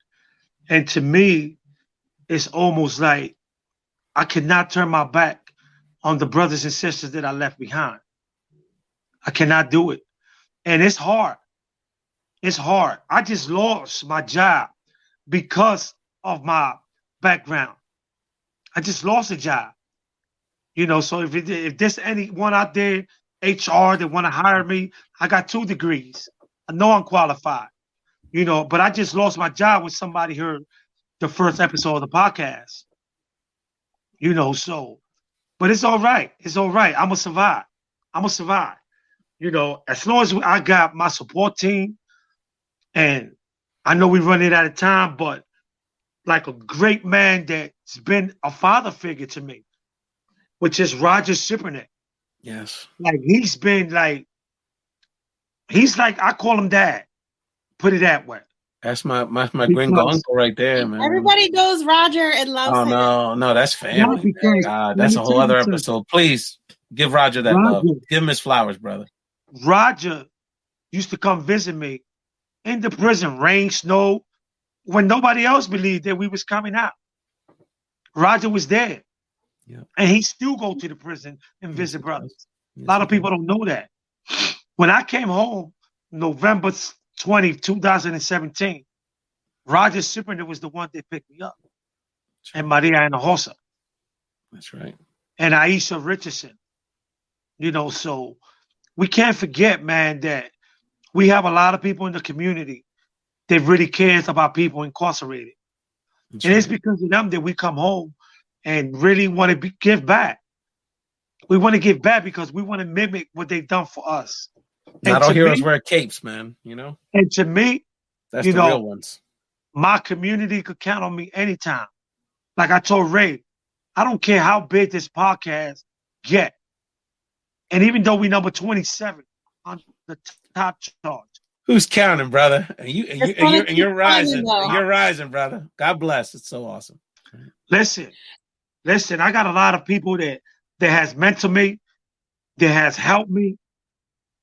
And to me, it's almost like I cannot turn my back on the brothers and sisters that I left behind. I cannot do it. And it's hard. It's hard. I just lost my job because of my background. I just lost a job. You know, so if there's anyone out there, HR, that want to hire me, I got 2 degrees. I know I'm qualified. You know, but I just lost my job when somebody heard the first episode of the podcast. You know, so, but it's all right. It's all right. I'm going to survive. I'm going to survive. You know, as long as I got my support team, and I know we're running out of time, but like a great man that's been a father figure to me, which is Roger Sipernet. Yes. Like he's like, I call him dad. Put it that way. That's my gringo uncle right there, man. Everybody knows Roger and loves him. No, that's family. God, that's a whole other episode. Please give Roger that love. Give him his flowers, brother. Roger used to come visit me in the prison, rain, snow, when nobody else believed that we was coming out. Roger was there. Yeah. And he still go to the prison and visit brothers. A lot of people don't know that. When I came home, November 20, 2017, Roger Sipernet was the one that picked me up. And Maria Hinojosa. That's right. And Aisha Richardson. You know, so we can't forget, man, that we have a lot of people in the community that really cares about people incarcerated. It's because of them that we come home and really want to give back. We want to give back because we want to mimic what they've done for us. Not all heroes wear capes, man, you know? And to me, that's the real ones. My community could count on me anytime. Like I told Ray, I don't care how big this podcast get. And even though we number 27 on the top chart. Who's counting, brother? And you're rising. You're rising, brother. God bless. It's so awesome. Listen, I got a lot of people that has mentored me, that has helped me,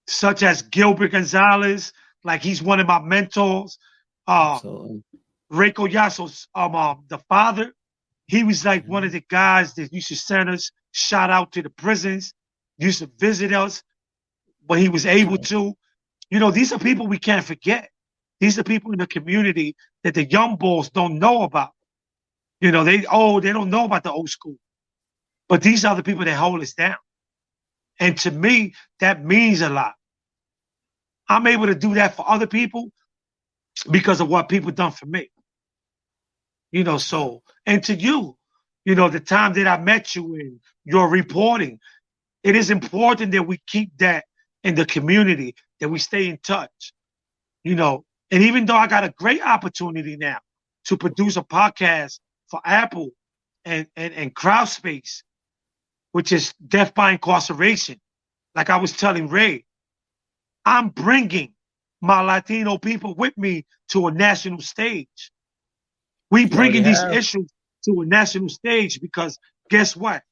such as Gilbert Gonzalez, like he's one of my mentors. Ray Collazo's the father, he was like one of the guys that used to send us shout out to the prisons, used to visit us when he was able to. You know, these are people we can't forget. These are people in the community that the young bulls don't know about. You know, they don't know about the old school. But these are the people that hold us down. And to me, that means a lot. I'm able to do that for other people because of what people done for me. You know, so, and to you, you know, the time that I met you in your reporting, it is important that we keep that in the community, that we stay in touch. You know, and even though I got a great opportunity now to produce a podcast for Apple and CrowdSpace, which is death by incarceration, like I was telling Ray, I'm bringing my Latino people with me to a national stage. We bringing these issues to a national stage because guess what?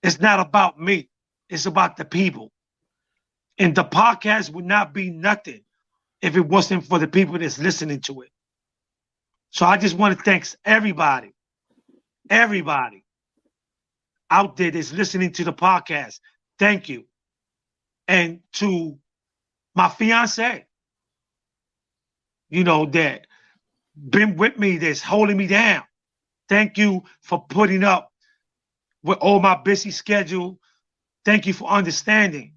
It's not about me. It's about the people. And the podcast would not be nothing if it wasn't for the people that's listening to it. So I just want to thank everybody out there that's listening to the podcast. Thank you. And to my fiance, you know, that been with me, that's holding me down. Thank you for putting up with all my busy schedule. Thank you for understanding.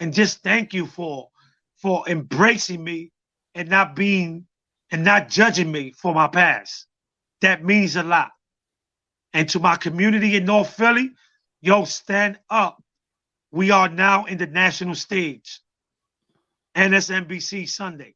And just thank you for for embracing me and not judging me for my past. That means a lot. And to my community in North Philly, yo, stand up. We are now in the national stage. NSNBC Sunday.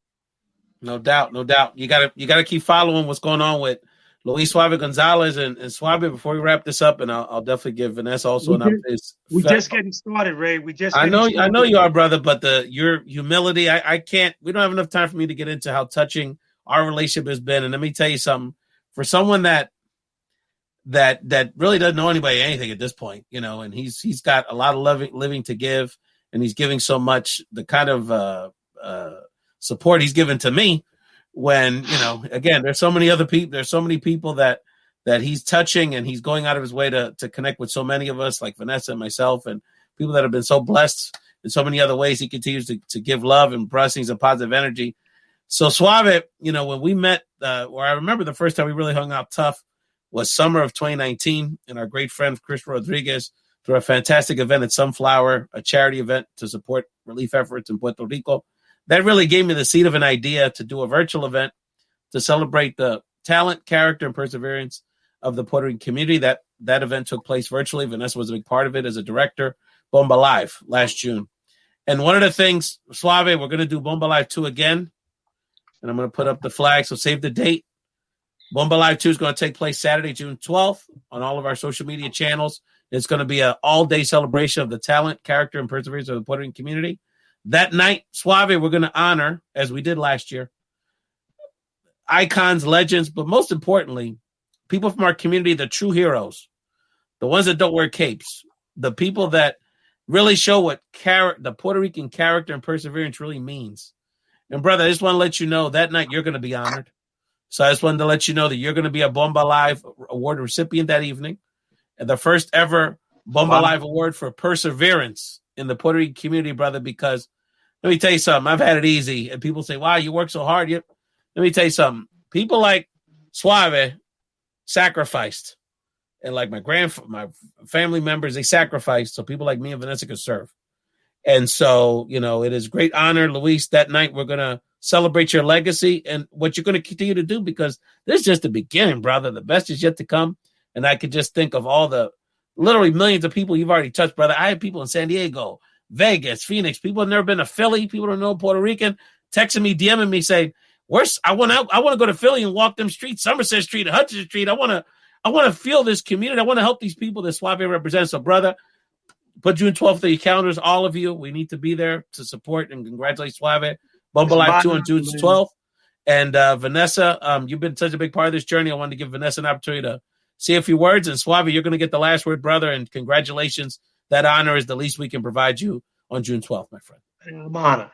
No doubt, no doubt. You gotta keep following what's going on with Luis Suave Gonzalez and Suave before we wrap this up, and I'll definitely give Vanessa also an update. We just getting started, Ray. I know you are, brother, but your humility, I can't. We don't have enough time for me to get into how touching our relationship has been. And let me tell you something. For someone that really doesn't know anybody anything at this point, and he's got a lot of living to give, and he's giving so much. The kind of support he's given to me. When, again, there's so many other people, there's so many people that he's touching, and he's going out of his way to connect with so many of us, like Vanessa and myself, and people that have been so blessed in so many other ways. He continues to give love and blessings and positive energy. So Suave, when we met, or I remember the first time we really hung out tough was summer of 2019, and our great friend Chris Rodriguez threw a fantastic event at Sunflower, a charity event to support relief efforts in Puerto Rico. That really gave me the seed of an idea to do a virtual event to celebrate the talent, character, and perseverance of the Puerto Rican community. That event took place virtually. Vanessa was a big part of it as a director. Bomba Live last June. And one of the things, Suave, we're going to do Bomba Live 2 again. And I'm going to put up the flag, so save the date. Bomba Live 2 is going to take place Saturday, June 12th on all of our social media channels. It's going to be an all-day celebration of the talent, character, and perseverance of the Puerto Rican community. That night, Suave, we're going to honor, as we did last year, icons, legends, but most importantly, people from our community, the true heroes, the ones that don't wear capes, the people that really show what the Puerto Rican character and perseverance really means. And brother, I just want to let you know that night you're going to be honored. So I just wanted to let you know that you're going to be a Bomba Live award recipient that evening, and the first ever Bomba Live award for perseverance in the Puerto Rican community, brother, because let me tell you something. I've had it easy, and people say, wow, you work so hard. Let me tell you something. People like Suave sacrificed, and like my family members, they sacrificed so people like me and Vanessa could serve. And so, it is a great honor, Luis. That night, we're going to celebrate your legacy and what you're going to continue to do, because this is just the beginning, brother. The best is yet to come. And I could just think of all the literally millions of people you've already touched, brother. I have people in San Diego, Vegas, Phoenix, people who have never been to Philly, people who don't know Puerto Rican, texting me, DMing me, saying, I want to go to Philly and walk them streets, Somerset Street, Hudson Street. I want to feel this community. I want to help these people that Suave represents. So, brother, put June 12th on your calendars, all of you. We need to be there to support and congratulate Suave. Bumble Live 2 on June 12th. And Vanessa, you've been such a big part of this journey. I wanted to give Vanessa an opportunity to say a few words. And Suave, you're going to get the last word, brother. And congratulations. That honor is the least we can provide you on June 12th, my friend. I'm honored.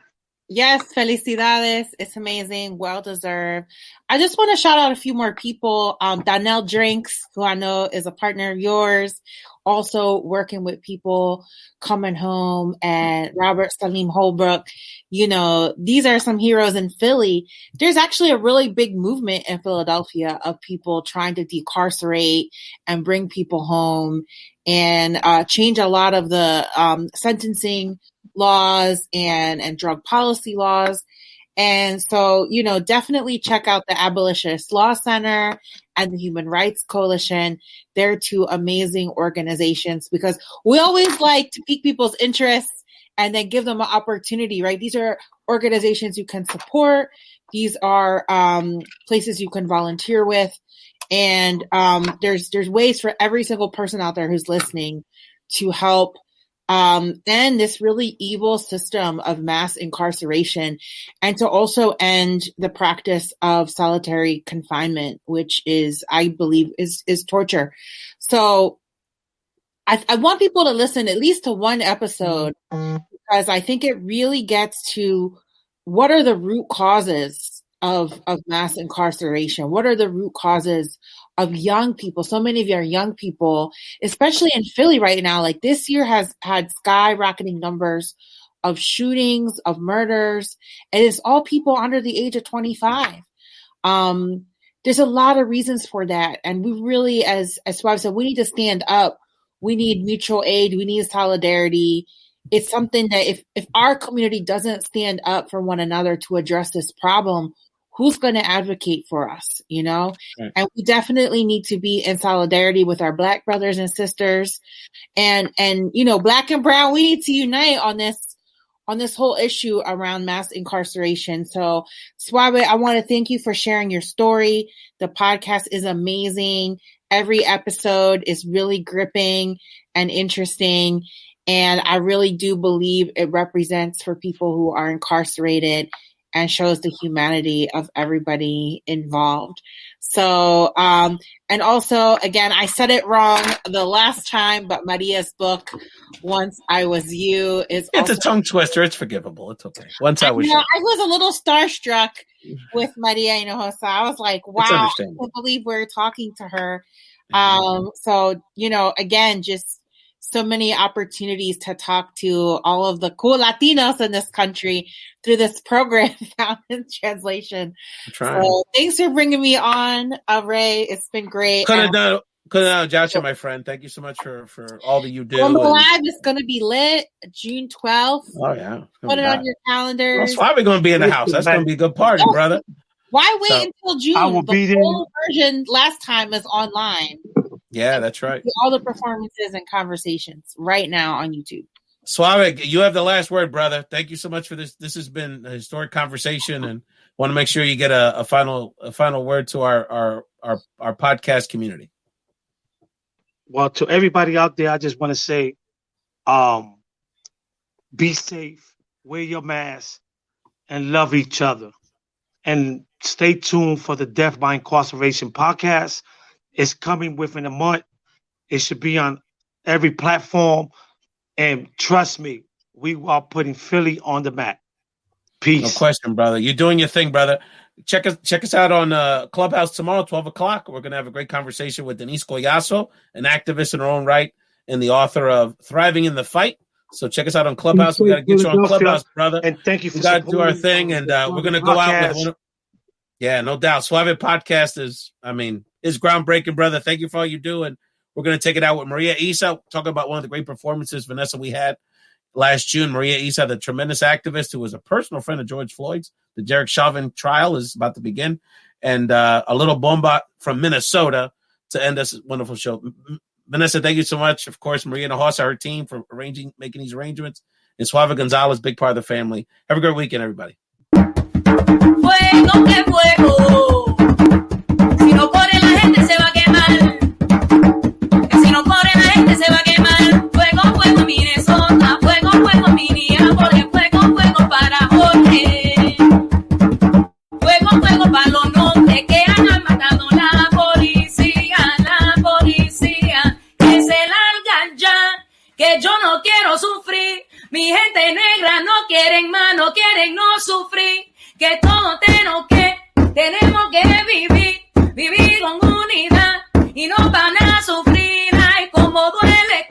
Yes, felicidades. It's amazing. Well deserved. I just want to shout out a few more people. Donnell Drinks, who I know is a partner of yours, also working with people coming home, and Robert Salim Holbrook. These are some heroes in Philly. There's actually a really big movement in Philadelphia of people trying to decarcerate and bring people home and change a lot of the sentencing laws and drug policy laws. And so, definitely check out the Abolitionist Law Center and the Human Rights Coalition. They're two amazing organizations, because we always like to pique people's interests and then give them an opportunity, right? These are organizations you can support. These are places you can volunteer with. And there's ways for every single person out there who's listening to help end this really evil system of mass incarceration, and to also end the practice of solitary confinement, which is, I believe, is torture. So I want people to listen at least to one episode, because I think it really gets to what are the root causes of mass incarceration? What are the root causes of young people? So many of you are young people, especially in Philly right now. Like, this year has had skyrocketing numbers of shootings, of murders, and it's all people under the age of 25. There's a lot of reasons for that. And we really, as Suave said, we need to stand up. We need mutual aid. We need solidarity. it's something that if our community doesn't stand up for one another to address this problem, who's going to advocate for us, you know? Right. And we definitely need to be in solidarity with our Black brothers and sisters. And you know, Black and brown, we need to unite on this whole issue around mass incarceration. So, Suave, I want to thank you for sharing your story. The podcast is amazing. Every episode is really gripping and interesting. And I really do believe it represents for people who are incarcerated and shows the humanity of everybody involved. So, and also, again, I said it wrong the last time, but Maria's book, Once I Was You, is it's a tongue twister. It's forgivable. It's okay. Once I was you. I was a little starstruck with Maria Hinojosa. I was like, wow, I can't believe we're talking to her. So, you know, again, just so many opportunities to talk to all of the cool Latinos in this country through this program found in translation. So thanks for bringing me on, Ray. It's been great. Couldn't have done Joshua, my friend. Thank you so much for all that you do. Live is going to be lit June 12th. Oh, yeah. Put it on your calendar. That's why we're going to be in the house. That's going to be a good party, brother. Why wait until June? I will be there. The full version last time is online. Yeah, that's right. All the performances and conversations right now on YouTube. Suave, you have the last word, brother. Thank you so much for this. This has been a historic conversation, and want to make sure you get a final word to our podcast community. Well, to everybody out there, I just want to say, be safe, wear your mask, and love each other. And stay tuned for the Death by Incarceration podcast. It's coming within a month. It should be on every platform. And trust me, we are putting Philly on the map. Peace. No question, brother. You're doing your thing, brother. Check us out on Clubhouse tomorrow, 12 o'clock. We're going to have a great conversation with Denise Collazo, an activist in her own right and the author of Thriving in the Fight. So check us out on Clubhouse. We got to get you on Clubhouse, brother. And thank you for we got to do our thing, and we're going to go out with one. Yeah, no doubt. Suave Podcast is groundbreaking, brother. Thank you for all you do. And we're going to take it out with Maria Isa, talking about one of the great performances, Vanessa, we had last June. Maria Isa, the tremendous activist who was a personal friend of George Floyd's. The Derek Chauvin trial is about to begin. And a little bomba from Minnesota to end this wonderful show. Vanessa, thank you so much. Of course, Maria Hinojosa, her team, for making these arrangements. And Suave Gonzalez, big part of the family. Have a great weekend, everybody. Fuego, que fuego. Si no pone la gente se va a quemar. Si no pone la gente se va a quemar. Fuego, fuego, Minnesota. Fuego, fuego, Minneapolis. Fuego, fuego para Jorge. Fuego, fuego para los nombres que han matado la policía. Que se largan ya, que yo no quiero sufrir. Mi gente negra no quieren más, no quieren no sufrir. Que todos tenemos que vivir con unidad y no van a sufrir. Ay, como duele